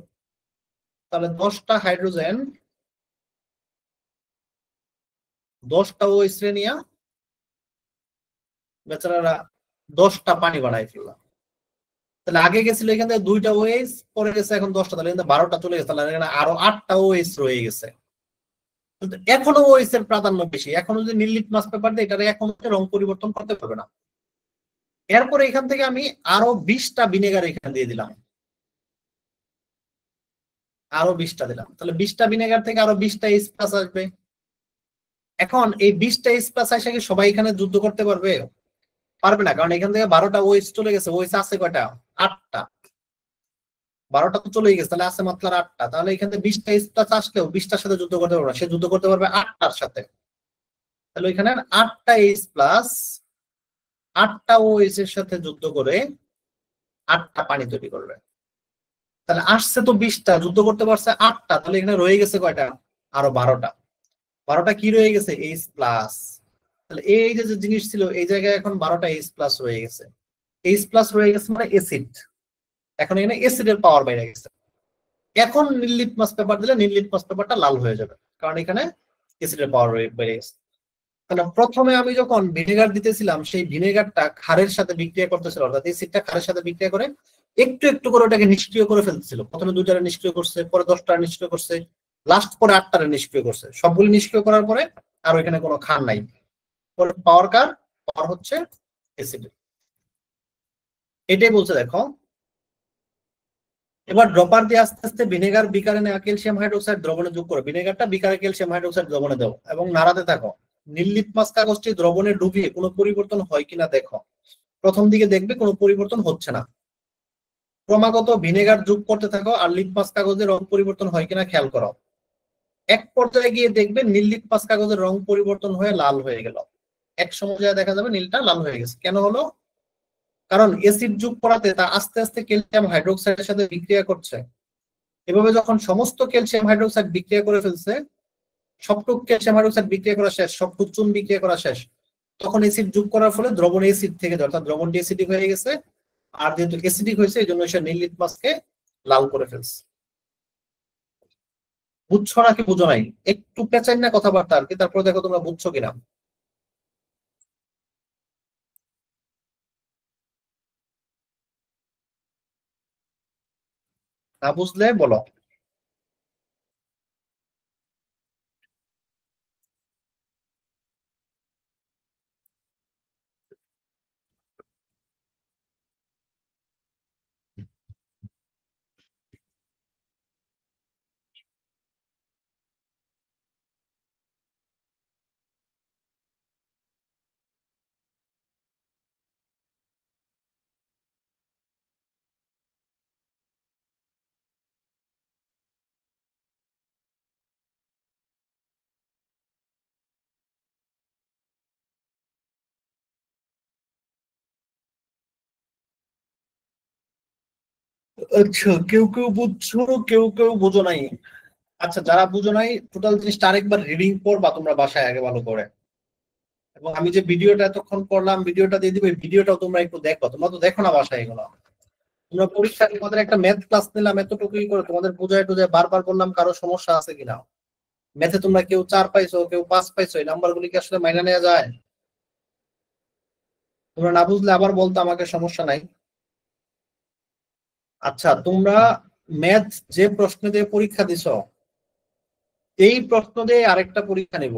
তাহলে 10টা হাইড্রোজেন 10টা OH রে নিয়ে বেচারারা 10টা পানি বানাই ফেললাম। তাহলে আগে গেছিল এখান থেকে দুইটা OH, পরে গেছে এখন 10টা, তাহলে এখানে 12টা চলে গেছে। তাহলে এখানে আরো 8টা OH রয়ে গেছে। এখনো OH এর প্রাধান্য বেশি। এখনো যদি নীল লিটমাস পেপার দেয়, এটারে এখন রং পরিবর্তন করতে পারবে না। এরপরে এখান থেকে আমি আরো 20টা ভিনেগার এখানে দিয়ে দিলাম, আরো 20টা দিলাম। তাহলে 20টা ভিনেগার থেকে আরো 20টা H+ আসবে। এখন এই 20টা H+ এসে কি সবাই এখানে যুদ্ধ করতে পারবে? পারবে না, কারণ এখান থেকে 12টা OH চলে গেছে। OH আছে কয়টা? 8টা। 12টা তো চলেই গেছে, তাহলে আছে মাত্র 8টা। তাহলে এখান থেকে 20টা H+ আসলেও 20টার সাথে যুদ্ধ করতে পারবে না, সে যুদ্ধ করতে পারবে 8টার সাথে। তাহলে এখানে 8টা H+, 8টা OH এর সাথে যুদ্ধ করে 8টা পানি তৈরি করবে। তাহলে আসছে তো 20টা, যুদ্ধ করতে পারছে 8টা, তাহলে এখানে রয়ে গেছে কয়টা? আরো 12টা। 12টা কি রয়ে গেছে? H+। তাহলে এই যে জিনিস ছিল, এই জায়গায় এখন 12টা H+ রয়ে গেছে। H+ রয়ে গেছে মানে অ্যাসিড। এখন এখানে অ্যাসিডের পাওয়ার বেড়ে গেছে। এখন নীল লিটমাস পেপার দিলে নীল লিটমাস পেপারটা লাল হয়ে যাবে, কারণ এখানে অ্যাসিডের পাওয়ার বেড়ে গেছে। তাহলে প্রথমে আমি যখন ভিনেগার দিতেছিলাম, সেই ভিনেগারটা ক্ষারের সাথে বিক্রিয়া করতেছিল, অর্থাৎ অ্যাসিডটা ক্ষারের সাথে বিক্রিয়া করে একটু একটু করে ওটাকে নিষ্ক্রিয় করে ফেলতেছিল। প্রথমে 2টারে নিষ্ক্রিয় করছে, পরে 10টারে নিষ্ক্রিয় করছে, লাস্ট পরে 8টারে নিষ্ক্রিয় করছে। সবগুলি নিষ্ক্রিয় করার পরে আর এখানে কোনো ক্ষার নাই। পাওয়ার কার? পাওয়ার হচ্ছে অ্যাসিডের। এটাই বলছে দেখো। এবার ড্রপার দিয়ে আস্তে আস্তে ভিনেগার বিকারে নেওয়া ক্যালসিয়াম হাইড্রোক্সাইড দ্রবণে যোগ করো। ভিনেগারটা বিকারে ক্যালসিয়াম হাইড্রোক্সাইড দ্রবণে দাও এবং নাড়াতে থাকো। নীল লিটমাস কাগজটি দ্রবণে ডুবিয়ে কোনো পরিবর্তন হয় কিনা দেখো। প্রথম দিকে দেখবে কোনো পরিবর্তন হচ্ছে না। ক্রমাগত ভিনেগার যোগ করতে থাকো আর লিটমাস কাগজের রং পরিবর্তন হয় কিনা খেয়াল করো। এক পর্যায়ে গিয়ে দেখবে নীল লিটমাস কাগজের রং পরিবর্তন হয়ে লাল হয়ে গেল। এক সময় দেখা যাবে নীলটা লাল হয়ে গেছে। কেন হলো? কারণ অ্যাসিড যোগ করাতে তা আস্তে আস্তে ক্যালসিয়াম হাইড্রোক্সাইডের সাথে বিক্রিয়া করছে। এভাবে যখন সমস্ত ক্যালসিয়াম হাইড্রোক্সাইড বিক্রিয়া করে ফেলছে, সবটুক ক্যালসিয়াম হাইড্রোক্সাইড বিক্রিয়া করা শেষ, সবটুক চুন বিক্রিয়া করা শেষ, তখন অ্যাসিড যোগ করার ফলে দ্রবণ অ্যাসিড থেকে, অর্থাৎ দ্রবণটি অ্যাসিডিক হয়ে গেছে। আর যেহেতু অ্যাসিডিক হয়েছে, এই জন্য সে নীল লিটমাসকে লাল করে ফেলছে। বুঝছো নাকি বুঝো নাই? একটু পেঁচাই না কথাবার্তা আর কি, তারপরে দেখো তোমরা বুঝছো কিনা। না বুঝলে বলো। আচ্ছা, কেউ কেউ বুঝছো, কেউ কেউ বুঝো নাই। আচ্ছা, যারা বুঝো নাই টোটাল জিনিসটা আরেকবার রিডিং করবা তোমরা বাসায় আগে ভালো করে। এবং আমি যে ভিডিওটা এতক্ষণ করলাম, ভিডিওটা দিয়ে দিবে, ভিডিওটাও তোমরা একটু দেখো, তোমরা তো দেখো না বাসায় এগুলো। তোমরা পরীক্ষায় তোমাদের একটা ম্যাথ ক্লাস নিলাম এতটুকুই করে, তোমাদের বোঝায় টোঝায় বারবার বললাম কারো সমস্যা আছে কিনা। ম্যাথে তোমরা কেউ 4 পাইছো, কেউ 5 পাইছো, এই নাম্বার গুলি কি আসলে মাইনা নেওয়া যায়? তোমরা না বুঝলে আবার বলতো, আমাকে সমস্যা নাই। আচ্ছা, তোমরা ম্যাথ যে প্রশ্ন দিয়ে পরীক্ষা দিছো, এই প্রশ্ন দিয়ে আরেকটা পরীক্ষা নিব।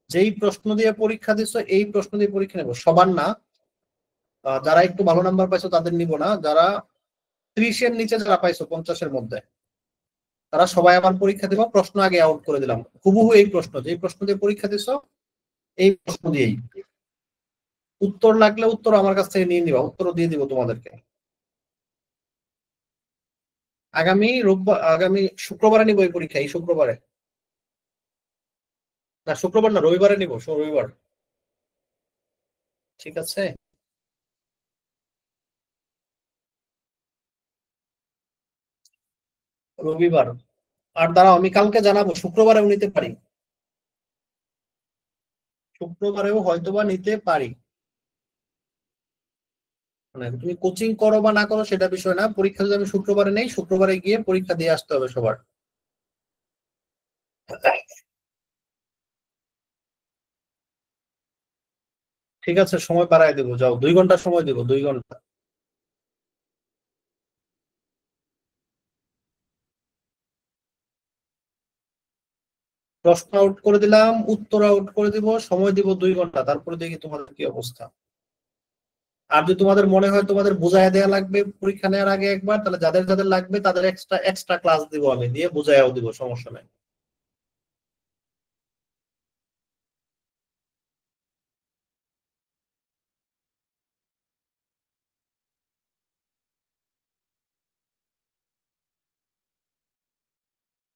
যেই প্রশ্ন দিয়ে পরীক্ষা দিছো এই প্রশ্ন দিয়ে পরীক্ষা নেব, সবার না। যারা একটু ভালো নাম্বার পাইছো তাদের নিব না, যারা 30-এর নিচে যারা পাইছো 50-এর মধ্যে, তারা সবাই আবার পরীক্ষা দিবা। প্রশ্ন আগে আউট করে দিলাম, হুবহু এই প্রশ্ন, যে প্রশ্ন দিয়ে পরীক্ষা দিছো এই প্রশ্ন দিয়েই। উত্তর লাগলে উত্তর আমার কাছ থেকে নিয়ে নিবা, উত্তরও দিয়ে দিব তোমাদেরকে। আগামী শুক্রবারে নিব এই পরীক্ষা, এই শুক্রবারে। না, শুক্রবার না, রবিবারে নিব, রবিবার। ঠিক আছে। রবিবার। আর দাঁড়াও, আমি কালকে জানাবো, শুক্রবারেও নিতে পারি। শুক্রবারেও হয়তোবা নিতে পারি। মানে তুমি কোচিং করো বা না করো সেটা বিষয় না, পরীক্ষা যদি আমি শুক্রবারে নেই, শুক্রবারে গিয়ে পরীক্ষা দিয়ে আসতে হবে সবার। ঠিক আছে, সময় বাড়ায় দেবো, যাও 2 ঘন্টা সময় দেবো, 2 ঘন্টা। প্রশ্ন আউট করে দিলাম, উত্তর আউট করে দিব, সময় দিব 2 ঘন্টা, তারপরে দেখি তোমাদের কি অবস্থা। আর যদি তোমাদের মনে হয় তোমাদের বুঝাইয়া দেওয়া লাগবে পরীক্ষা নেওয়ার আগে একবার, তাহলে যাদের যাদের লাগবে তাদের এক্সট্রা এক্সট্রা ক্লাস দিব, আমি দিয়ে বুঝাইয়াও দিব, সমস্যা নাই।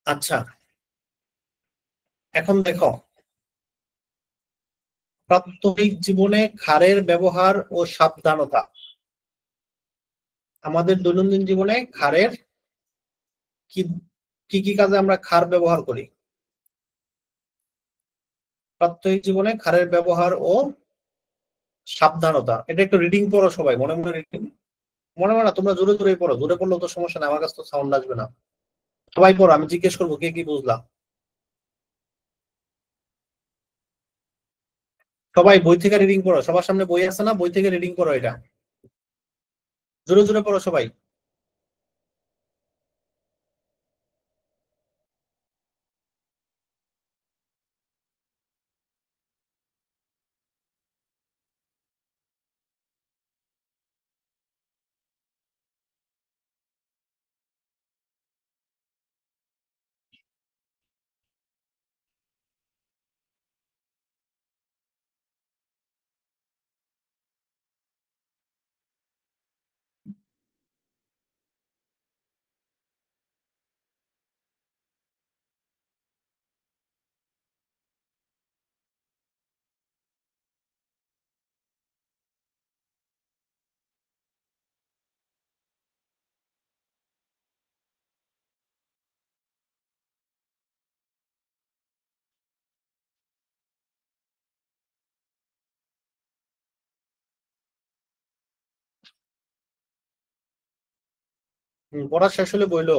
আচ্ছা, এখন দেখো, প্রাত্যহিক জীবনে ক্ষারের ব্যবহার ও সাবধানতা। আমাদের দৈনন্দিন জীবনে ক্ষারের কি কি কি কাজে আমরা ক্ষার ব্যবহার করি? প্রাত্যহিক জীবনে ক্ষারের ব্যবহার ও সাবধানতা, এটা একটু রিডিং পড়ো সবাই, মনে মনে রিডিং। মনে মনে না, তোমরা জোরে জোরে পড়ো, জোরে পড়লেও তো সমস্যা নেই, আমার কাছে তো সাউন্ড আসবে না। সবাই পড়ো, আমি জিজ্ঞেস করবো কে কি বুঝলা। সবাই বই থেকে রিডিং পড়ো, সবার সামনে বই আছে না, বই থেকে রিডিং করো এটা। জোরে জোরে পড়ো সবাই। পড়া শেষ হলে বইলো।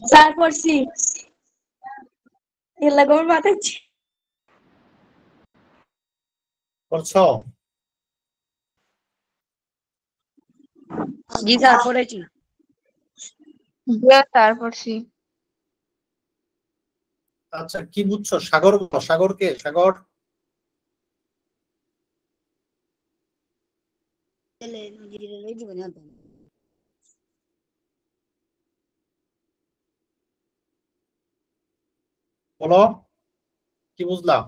স্যার পড়ছি এগুলা কোন বাতাচ্ছি
পড়ছো?
জি স্যার পড়েছি
স্যার পড়ছি।
আচ্ছা কি বুঝছো? সাগর বলো, সাগর কে? সাগর বলো কি বুঝলাম?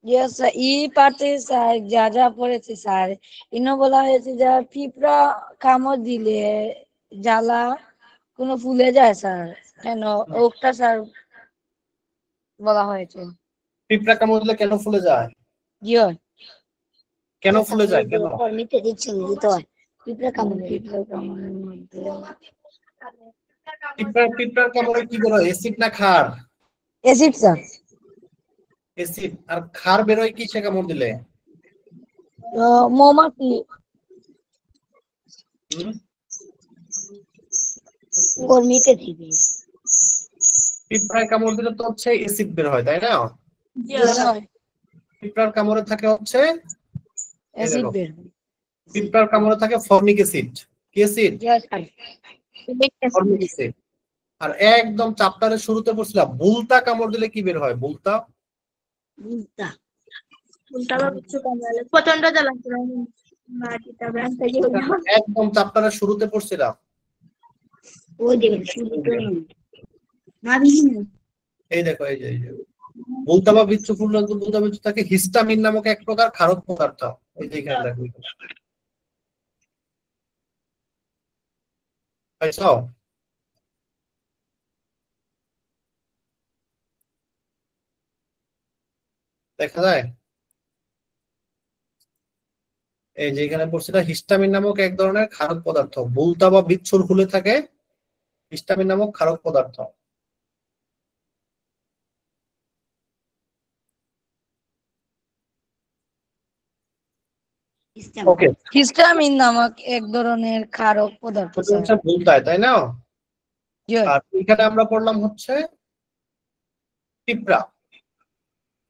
ইয়েস স্যার ই পার্টে স্যার যা যা পড়েছে স্যার ইনো বলা হয়েছে যে পিঁপড়া কামড় দিলে জ্বালা কোনো ফুলে যায় স্যার কেন ওটা স্যার বলা হয়েছে
পিঁপড়া কামড় দিলে কেন ফুলে যায়?
জিও
কেন ফুলে যায় কেন?
ফর্মিতে দিচ্ছেন দিতে হয় পিঁপড়া কামড়ের মধ্যে
পিঁপড়ার কামড়ে কি বেরোয়, অ্যাসিড না ক্ষার?
Acid sir
acid. আর ক্ষার বেরোয় কি সে কামড় দিলে?
মৌমাছি
হুম?
ফর্মিতে দিবে
পিঁপড়ায় কামড় দিলে তো হচ্ছে অ্যাসিড বের হয়, তাই না? পিঁপড়ার কামড়ে থাকে হচ্ছে এই
অ্যাসিড
দেখো,
বের
পিঁপড়ার কামড়ে থাকে ফর্মিক অ্যাসিড। কি অ্যাসিড? Formic acid. আর একদম চ্যাপ্টারের শুরুতে পড়ছিলাম বুলতা কামড় দিলে কি বের হয়? বুলতা
বুলতা
প্রচন্ড জ্বালা
একদম চ্যাপ্টারের শুরুতে পড়ছিলাম।
ওই দেখেন
এই দেখো এই যে বুলতা বা বিচ্ছু ফুলরন্ত বুলতা বিচ্ছু থাকে হিস্টামিন নামক এক প্রকার ক্ষারক পদার্থ। এই যে এখানে দেখো, পাইছো? দেখা যায় এই যে এখানে পড়ছিলাম হিস্টামিন নামক এক ধরনের ক্ষারক পদার্থ বুলতা বা বিচ্ছুর ফুলে থাকে হিস্টামিন নামক ক্ষারক পদার্থ। ওকে,
হিস্টামিন নামক এক ধরনের ক্ষারক পদার্থ
এটা হচ্ছে বুলতায়, তাই না? আর এখানে আমরা পড়লাম হচ্ছে পিঁপড়া।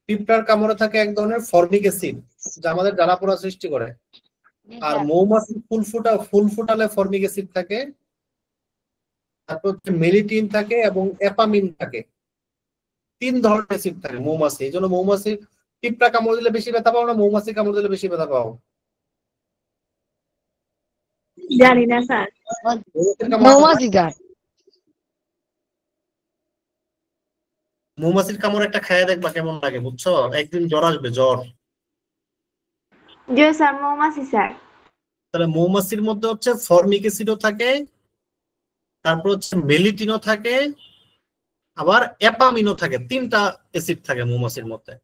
পিঁপড়ার কামড়ে থাকে এক ধরনের ফর্মিক অ্যাসিড যা আমাদের জ্বালা পোড়া সৃষ্টি করে। আর মৌমাছি ফুল ফুটালে ফর্মিক অ্যাসিড থাকে, তারপর হচ্ছে মেলিটিন থাকে এবং অ্যাপামিন থাকে। 3 ধরনের অ্যাসিড থাকে মৌমাছি। এই জন্য মৌমাছি পিঁপড়া কামড় দিলে বেশি ব্যথা পাও না মৌমাছি কামড় দিলে বেশি ব্যথা পাও?
জানি না স্যার।
মৌমাছি গাছ
মৌমাছির কামড় একটা খাইয়ে দেখবা কেমন লাগে, বুঝছো? একদিন জ্বর আসবে, জ্বর।
জি স্যার মৌমাছি স্যার।
তাহলে মৌমাছির মধ্যে হচ্ছে ফর্মিক অ্যাসিডও থাকে, তারপর হচ্ছে মেলিটিনও থাকে, আবার অ্যাপামিনও থাকে। 3টা অ্যাসিড থাকে মৌমাছির মধ্যে।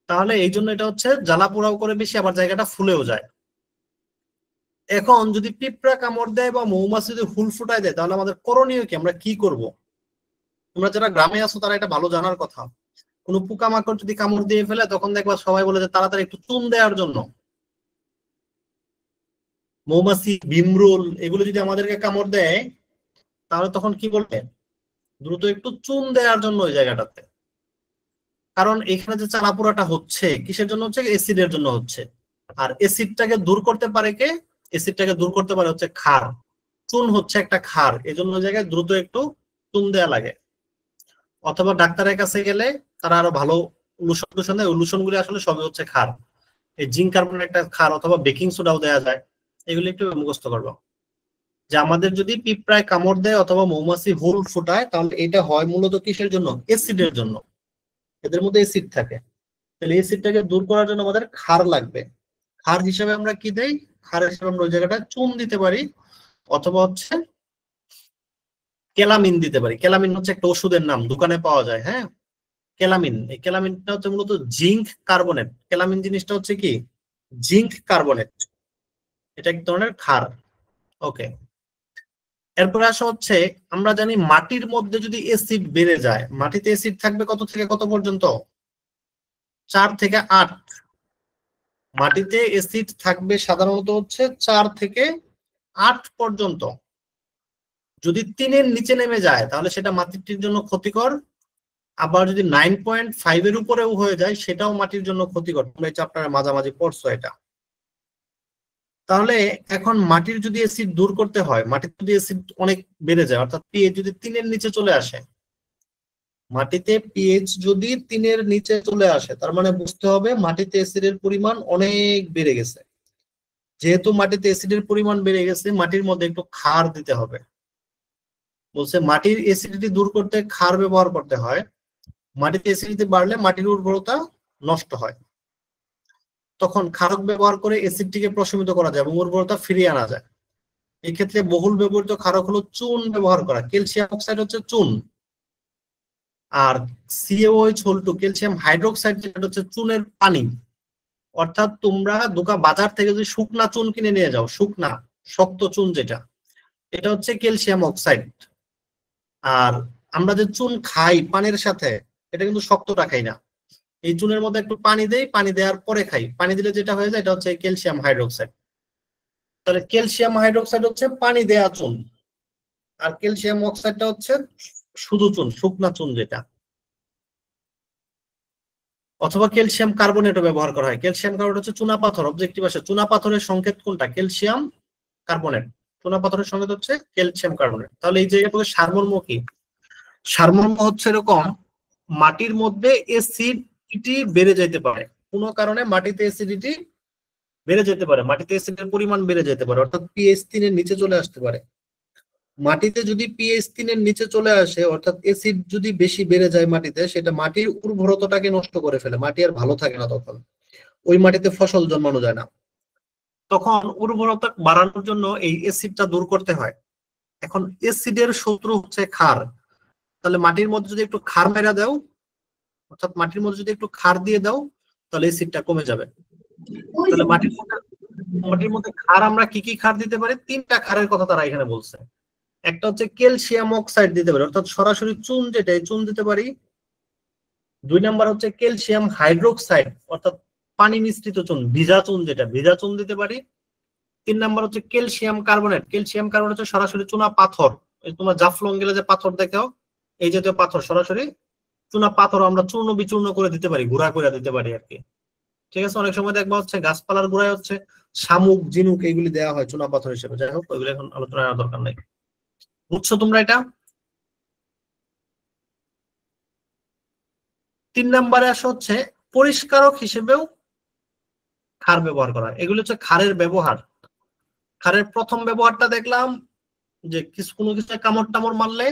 তাহলে এই জন্য এটা হচ্ছে জ্বালা পোড়াও করে বেশি, আবার জায়গাটা ফুলেও যায়। এখন যদি পিঁপড়া কামড় দেয় বা মৌমাছি যদি হুল ফুটায় দেয় তাহলে আমাদের করণীয় কি, আমরা কি করব? তোমরা যারা গ্রামে আছো তারা এটা ভালো জানার কথা। কোনো পোকামাকড় যদি কামড় দিয়ে ফেলে তখন দেখবা সবাই বলে যে তাড়াতাড়ি একটু চুন দেওয়ার জন্য। মৌমাছি, ভিমরুল এগুলো যদি আমাদেরকে কামড় দেয় তাহলে তখন কি বলবে? দ্রুত একটু চুন দেওয়ার জন্য ওই জায়গাটাতে। কারণ এখানে যে চালাপোড়াটা হচ্ছে কিসের জন্য হচ্ছে? অ্যাসিডের জন্য হচ্ছে। আর অ্যাসিডটাকে দূর করতে পারে কে? অ্যাসিডটাকে দূর করতে পারে হচ্ছে ক্ষার। চুন হচ্ছে একটা ক্ষার, এই জন্য ওই জায়গায় দ্রুত একটু চুন দেওয়া লাগে। অথবা ডাক্তারের কাছে গেলে তারা আরো ভালো লোশন দেয়, ওই লোশন গুলি আসলে সবই হচ্ছে ক্ষার। এই জিঙ্ক কার্বনের একটা ক্ষার, অথবা বেকিং সোডাও দেওয়া যায়। এগুলি একটু মুখস্থ করবো যে আমাদের যদি পিঁপড়ায় কামড় দেয় অথবা মৌমাছি হুল ফুটায় তাহলে এটা হয় মূলত কিসের জন্য? অ্যাসিডের জন্য। এদের মধ্যে অ্যাসিড থাকে। তাহলে অ্যাসিডটাকে দূর করার জন্য আমাদের ক্ষার লাগবে। ক্ষার হিসেবে আমরা কি দেই? ক্ষার হিসেবে আমরা ওই জায়গাটা চুন দিতে পারি, অথবা হচ্ছে কেলামিন দিতে পারি। কেলামিন হচ্ছে একটা ওষুধের নাম, দোকানে পাওয়া যায়। হ্যাঁ, কেলামিন। এই কেলামিনটা হচ্ছে মূলত জিঙ্ক কার্বনেট। কেলামিন জিনিসটা হচ্ছে কি? Zinc carbonate. এটা এক ধরনের ক্ষার। ওকে, এরপরে আসা হচ্ছে আমরা জানি মাটির মধ্যে যদি অ্যাসিড বেড়ে যায়, মাটিতে অ্যাসিড থাকবে কত থেকে কত পর্যন্ত? 4 থেকে 8। মাটিতে অ্যাসিড থাকবে সাধারণত হচ্ছে 4 থেকে 8 পর্যন্ত। যদি 3-এর নিচে নেমে যায় তাহলে সেটা মাটির জন্য ক্ষতিকর। আবার যদি 9.5 এর উপরেও হয়ে যায় সেটাও মাটির জন্য ক্ষতিকর। তোমরা এই চ্যাপ্টারে মাঝামাঝি পড়ছো এটা। তাহলে এখন মাটির যদি অ্যাসিড দূর করতে হয়, মাটিতে যদি অ্যাসিড অনেক বেড়ে যায় অর্থাৎ পিএইচ যদি 3-এর নিচে চলে আসে, মাটিতে পিএইচ যদি 3-এর নিচে চলে আসে তার মানে বুঝতে হবে মাটিতে অ্যাসিডের পরিমাণ অনেক বেড়ে গেছে। যেহেতু মাটিতে অ্যাসিডের পরিমাণ বেড়ে গেছে মাটির মধ্যে একটু ক্ষার দিতে হবে। বলছে মাটির অ্যাসিডিটি দূর করতে ক্ষার ব্যবহার করতে হয়। মাটিতে অ্যাসিডিটি বাড়লে মাটির উর্বরতা নষ্ট হয়, তখন ক্ষারক ব্যবহার করে অ্যাসিডটিকে প্রশমিত করা যায় এবং উর্বরতা ফিরিয়ে আনা যায়। এই ক্ষেত্রে বহুল ব্যবহৃত ক্ষারক হলো চুন ব্যবহার করা। ক্যালসিয়াম অক্সাইড হচ্ছে চুন, আর CaOH ক্যালসিয়াম হাইড্রোক্সাইড যেটা হচ্ছে চুনের পানি। অর্থাৎ তোমরা বাজার থেকে যদি শুকনা চুন কিনে নিয়ে যাও, শুকনা শক্ত চুন যেটা, এটা হচ্ছে ক্যালসিয়াম অক্সাইড। আর আমরা যে চুন খাই পানির সাথে, এটা কিন্তু শক্তটা খাই না, এই চুনের মধ্যে একটু পানি দেই, পানি দেওয়ার পরে খাই। পানি দিলে যেটা হয়ে যায় এটা হচ্ছে ক্যালসিয়াম হাইড্রোক্সাইড। তাহলে ক্যালসিয়াম হাইড্রোক্সাইড হচ্ছে পানি দেয়া চুন, আর ক্যালসিয়াম অক্সাইডটা হচ্ছে শুধু চুন, শুকনা চুন যেটা। অথবা ক্যালসিয়াম কার্বনেটও ব্যবহার করা হয়। ক্যালসিয়াম কার্বনেট হচ্ছে চুনাপাথর, অবজেক্টিভ আসে। চুনাপাথরের সংকেত কোনটা? Calcium carbonate. চুনাপাথরের সংকেত হচ্ছে ক্যালসিয়াম কার্বনেট। তাহলে এই জায়গায় সারমর্ম কি? সারমর্ম হচ্ছে এরকম, মাটির মধ্যে অ্যাসিডিটি বেড়ে যেতে পারে, কোনো কারণে মাটিতে অ্যাসিডিটি বেড়ে যেতে পারে, মাটিতে অ্যাসিডের পরিমাণ বেড়ে যেতে পারে, অর্থাৎ পিএইচ 3-এর নিচে চলে আসতে পারে। মাটিতে যদি পিএইচ 3-এর নিচে চলে আসে অর্থাৎ অ্যাসিড যদি বেশি বেড়ে যায় মাটিতে, সেটা মাটির উর্বরতাটাকে নষ্ট করে ফেলে, মাটি আর ভালো থাকে না, তখন ওই মাটিতে ফসল জন্মানো যায় না। তখন উর্বরতা বাড়ানোর জন্য এই অ্যাসিডটা দূর করতে হয়। এখন অ্যাসিডের শত্রু হচ্ছে ক্ষার। তাহলে মাটির মধ্যে যদি একটু ক্ষার মেরা দাও, অর্থাৎ মাটির মধ্যে যদি একটু ক্ষার দিয়ে দাও তাহলে অ্যাসিডটা কমে যাবে। তাহলে মাটির মধ্যে ক্ষার আমরা কি কি ক্ষার দিতে পারি? 3টা ক্ষারের কথা তারা এখানে বলছে। একটা হচ্ছে ক্যালসিয়াম অক্সাইড দিতে পারি, অর্থাৎ সরাসরি চুন যেটা, এই চুন দিতে পারি। 2 নাম্বার হচ্ছে ক্যালসিয়াম হাইড্রোক্সাইড, অর্থাৎ পানি মিশ্রিত চুন, ভিজা চুন যেটা, ভিজা চুন দিতে পারি। 3 নাম্বার হচ্ছে ক্যালসিয়াম কার্বনেট। ক্যালসিয়াম কার্বনেট হচ্ছে সরাসরি চুনা পাথর, তোমরা জাফলং গেলে যে পাথর দেখো এই জাতীয় পাথর, সরাসরি চুনা পাথর আমরা চূর্ণ বিচূর্ণ করে দিতে পারি, গুঁড়া করে দিতে পারি আর কি। ঠিক আছে, অনেক সময় দেখবা হচ্ছে গাছপালার গোড়ায় হচ্ছে শামুক, ঝিনুক এইগুলি দেওয়া হয় চুনা পাথর হিসেবে। যাই হোক, ওইগুলো এখন আলোচনা করার দরকার নাই। বুঝছো তোমরা এটা? 3 নম্বরে আসা হচ্ছে পরিষ্কারক হিসেবেও ক্ষার ব্যবহার করা। এগুলো হচ্ছে ক্ষারের ব্যবহার। ক্ষারের প্রথম ব্যবহারটা দেখলাম যে কোনো কিছু কামড় টামড় মারলে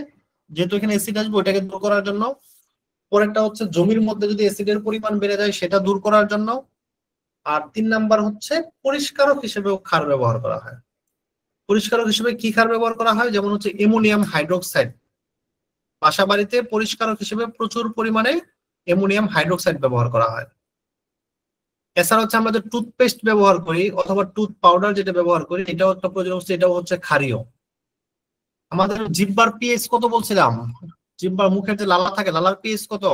যেহেতু এখানে অ্যাসিড আসবে ওইটাকে দূর করার জন্য। পরেরটা হচ্ছে জমির মধ্যে যদি অ্যাসিডের পরিমাণ বেড়ে যায় সেটা দূর করার জন্য। আর 3 নাম্বার হচ্ছে পরিষ্কারক হিসেবেও ক্ষার ব্যবহার করা হয়। পরিষ্কারক হিসেবে কি ক্ষার ব্যবহার করা হয়? যেমন হচ্ছে অ্যামোনিয়াম হাইড্রোক্সাইড। বাসাবাড়িতে পরিষ্কারক হিসেবে প্রচুর পরিমাণে অ্যামোনিয়াম হাইড্রোক্সাইড ব্যবহার করা হয়। এছাড়া হচ্ছে আমরা যে টুথপেস্ট ব্যবহার করি অথবা টুথ পাউডার যেটা ব্যবহার করি, এটাও একটা প্রয়োজন হচ্ছে, এটাও হচ্ছে ক্ষারীয়। আমাদের জিহ্বার পিএইচ কত বলছিলাম? জিহ্বার মুখের যে লালা থাকে, লালার পিএইচ কত?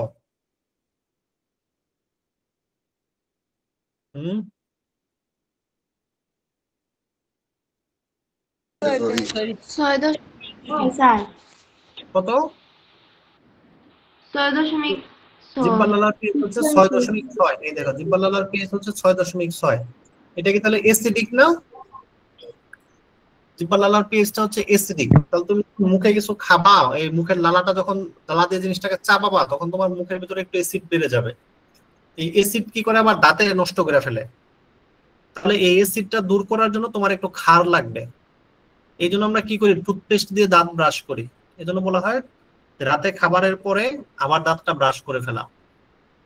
কত?
6.6।
জিহ্বার লালার পিএইচ হচ্ছে 6.6। এই দেখো, জিহ্বার লালার পিএইচ হচ্ছে 6.6। এটা কি তাহলে অ্যাসিডিক না? জিহ্বার লালার পিএইচটা হচ্ছে অ্যাসিডিক। তাহলে তুমি মুখে কিছু খাবা, এই মুখের লালাটা যখন লালা দিয়ে জিনিসটাকে চাবাবা তখন তোমার মুখের ভিতরে একটু অ্যাসিড বেড়ে যাবে। এই অ্যাসিড কি করে? আবার দাঁতে নষ্ট করে ফেলে। তাহলে এই অ্যাসিডটা দূর করার জন্য তোমার একটু ক্ষার লাগবে। এই জন্য আমরা কি করি? টুথপেস্ট দিয়ে দাঁত ব্রাশ করি। এই জন্য বলা হয় রাতে খাবারের পরে আবার দাঁতটা ব্রাশ করে ফেলা।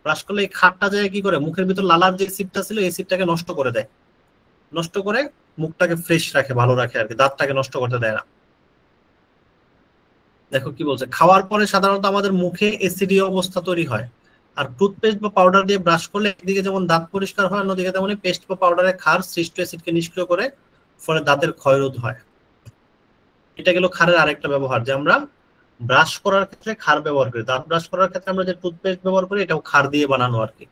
ব্রাশ করলে এই ক্ষারটা যায় কি করে? মুখের ভিতর লালার যে অ্যাসিডটা ছিল এই অ্যাসিডটাকে নষ্ট করে দেয়, নষ্ট করে মুখটাকে ফ্রেশ রাখে, ভালো রাখে আর কি, দাঁতটাকে নষ্ট করতে দেয় না। দেখো কি বলছে, খাওয়ার পরে সাধারণত আমাদের মুখে অ্যাসিডীয় অবস্থা তৈরি হয়। আর টুথপেস্ট বা পাউডার দিয়ে ব্রাশ করলে একদিকে যেমন দাঁত পরিষ্কার হয়, অন্যদিকে তেমন পেস্ট বা পাউডারে ক্ষার সৃষ্ট অ্যাসিডকে নিষ্ক্রিয় করে, ফলে দাঁতের ক্ষয়রোধ হয়। এটা গেল ক্ষারের আরেকটা ব্যবহার, যে আমরা ব্রাশ করার ক্ষেত্রে ক্ষার ব্যবহার করি। দাঁত ব্রাশ করার ক্ষেত্রে আমরা যে টুথপেস্ট ব্যবহার করি এটাও ক্ষার দিয়ে বানানো আর কি।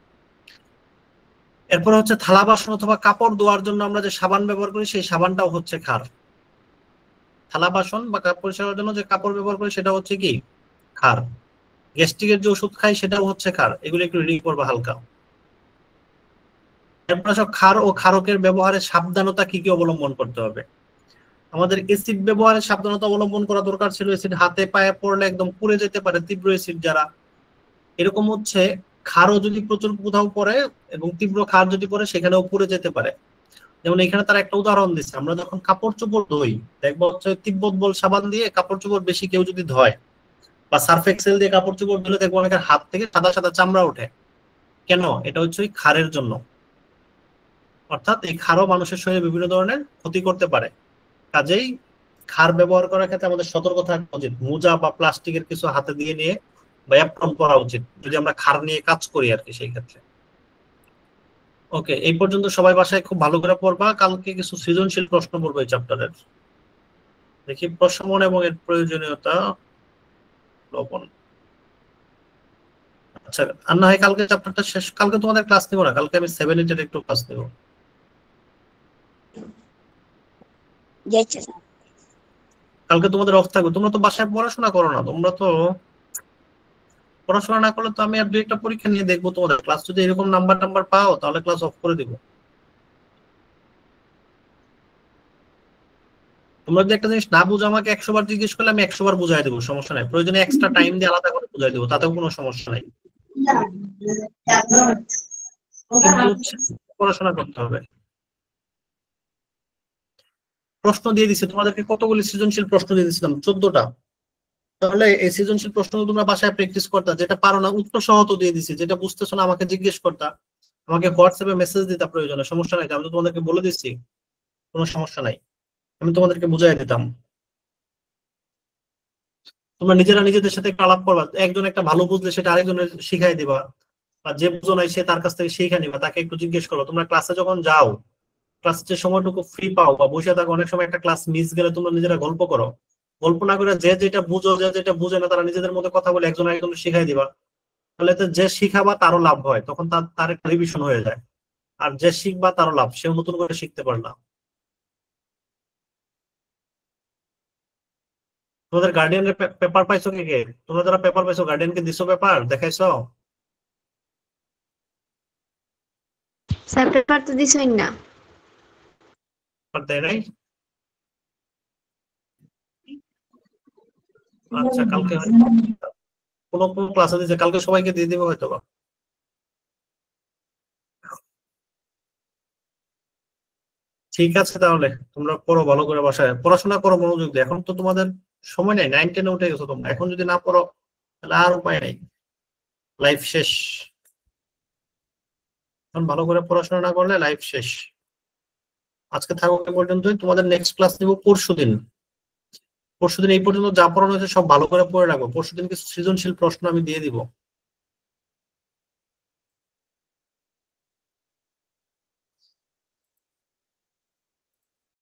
এরপর হচ্ছে থালা বাসন অথবা কাপড় ধোয়ার জন্য আমরা যে সাবান ব্যবহার করি সেই সাবানটাও হচ্ছে ক্ষার। থালা বাসন বা কাপড় পরিষ্কারের জন্য যে কাপড় ব্যবহার করি সেটা হচ্ছে কি ক্ষার। গ্যাস্ট্রিকের যে ওষুধ খাই সেটাও হচ্ছে ক্ষার। এগুলো একটু রিডিং করবা হালকা। এরপর সব ক্ষার ও ক্ষারকের ব্যবহারে সাবধানতা কি কি অবলম্বন করতে হবে। আমাদের এসিড ব্যবহারে সাবধানতা অবলম্বন করা দরকার ছিল। এসিড হাতে পায়ে পড়লে একদম পুড়ে যেতে পারে, তীব্র এসিড যারা। এরকম হচ্ছে ক্ষারও যদি প্রচুর কোথাও পড়ে এবং তীব্র ক্ষার যদি পড়ে সেখানেও পুড়ে যেতে পারে। যেমন এখানে তারা একটা উদাহরণ দিচ্ছে, আমরা যখন কাপড় চোপড় ধুই দেখবো হচ্ছে তিব্বত বল সাবান দিয়ে কাপড় চোপড় বেশি কেউ যদি ধয় বা সার্ফ এক্সেল দিয়ে কাপড় চোপড় ধুলে দেখবো অনেকের হাত থেকে সাদা সাদা চামড়া ওঠে। কেন? এটা হচ্ছে ওই ক্ষারের জন্য। অর্থাৎ এই ক্ষারও মানুষের শরীরে বিভিন্ন ধরনের ক্ষতি করতে পারে। কাজেই ক্ষার ব্যবহার করার ক্ষেত্রে আমাদের সতর্ক থাকা উচিত। মোজা বা প্লাস্টিকের কিছু হাতে দিয়ে নিয়ে বা অ্যাপ্রন পরা উচিত যদি আমরা ক্ষার নিয়ে কাজ করি আর কি সেই ক্ষেত্রে। ওকে, এই পর্যন্ত সবাই বাসায় খুব ভালো করে পড়বা। কালকে কিছু সৃজনশীল প্রশ্ন পড়বো এই চ্যাপ্টারের। দেখি প্রশমন এবং এর প্রয়োজনীয়তা লবণ। আচ্ছা, আর না হয় কালকে চ্যাপ্টারটা শেষ, কালকে তোমাদের ক্লাস নেবো না, কালকে আমি 7-8 এর একটু ক্লাস নেবো। কালকে তোমাদের অফ থাকবে, তোমরা তো বাসায় পড়াশোনা করো না। তোমরা তো পড়াশোনা না করলে তো আমি আর 2-1টা পরীক্ষা নিয়ে দেখবো তোমাদের ক্লাস। যদি এরকম নাম্বার পাও তাহলে ক্লাস অফ করে দিব। তোমরা যদি একটা জিনিস না বুঝো আমাকে 100 বার জিজ্ঞেস করলে আমি 100 বার বুঝাই দেবো, সমস্যা নাই। প্রয়োজনে এক্সট্রা টাইম দিয়ে আলাদা করে বুঝাই দেবো, তাতেও কোনো সমস্যা নাই। পড়াশোনা করতে হবে। প্রশ্ন দিয়ে দিচ্ছি তোমাদেরকে, কতগুলি সৃজনশীল প্রশ্ন দিয়ে দিচ্ছিলাম, 14টা। তাহলে এই সৃজনশীল প্রশ্ন তোমরা বাসায় প্র্যাকটিস করতা। যেটা পারো না উত্তর সহ তো দিয়ে দিচ্ছি, যেটা বুঝতেছো না আমাকে জিজ্ঞেস করতা, আমাকে হোয়াটসঅ্যাপে মেসেজ দিতা প্রয়োজনে, সমস্যা নাই। আমি তো তোমাদেরকে বলে দিচ্ছি, কোনো সমস্যা নাই, আমি তোমাদেরকে বুঝাই দিতাম। তোমরা নিজেরা নিজেদের সাথে একটু আলাপ করবা। একজন একটা ভালো বুঝলে সেটা আরেকজনের শিখাই দিবা, আর যে বুঝো নাই সে তার কাছ থেকে শিখে নিবা, তাকে একটু জিজ্ঞেস করো। তোমরা ক্লাসে যখন যাও, ক্লাসে যে সময়টুকু ফ্রি পাও বা বসে থাকো, অনেক সময় একটা ক্লাস মিস গেলে তোমরা নিজেরা গল্প করো। গল্প না করে যে যেটা বুঝো, যে যেটা বুঝে না তারা নিজেদের মধ্যে কথা বলে একজন আরেকজনের শিখাই দিবা। তাহলে তো যে শিখাবা তারও লাভ হয়, তখন তার একটা রিভিশন হয়ে যায়। আর যে শিখবা তারও লাভ, সেও নতুন করে শিখতে পারে না। তোমাদের গার্ডিয়ানের পেপার পাইছো কে কে? তোমরা যারা পেপার পাইছো গার্ডিয়ানকে দিছো, পেপার দেখাইছো?
স্যার পেপার তো দিছই না।
পেপার দেয় নাই? আচ্ছা, কালকে কোনো কোনো ক্লাসে দিচ্ছে, কালকে সবাইকে দিয়ে দিবে হয়তো বা। ঠিক আছে, তাহলে তোমরা পড়ো ভালো করে, বাসায় পড়াশোনা করো মনোযোগ দিয়ে। এখন তো তোমাদের সময় নেই, 9-10-এ উঠে গেছো তোমরা। এখন যদি না পড়ো তাহলে আর উপায় নেই, লাইফ শেষ। এখন ভালো করে পড়াশোনা না করলে লাইফ শেষ। আজকে থাকো এ পর্যন্তই, তোমাদের নেক্সট ক্লাস নিব পরশুদিন। পরশুদিন এই পর্যন্ত যা পড়ানো হয়েছে সব ভালো করে পড়ে রাখবো। পরশুদিন কিছু সৃজনশীল প্রশ্ন আমি দিয়ে দিব।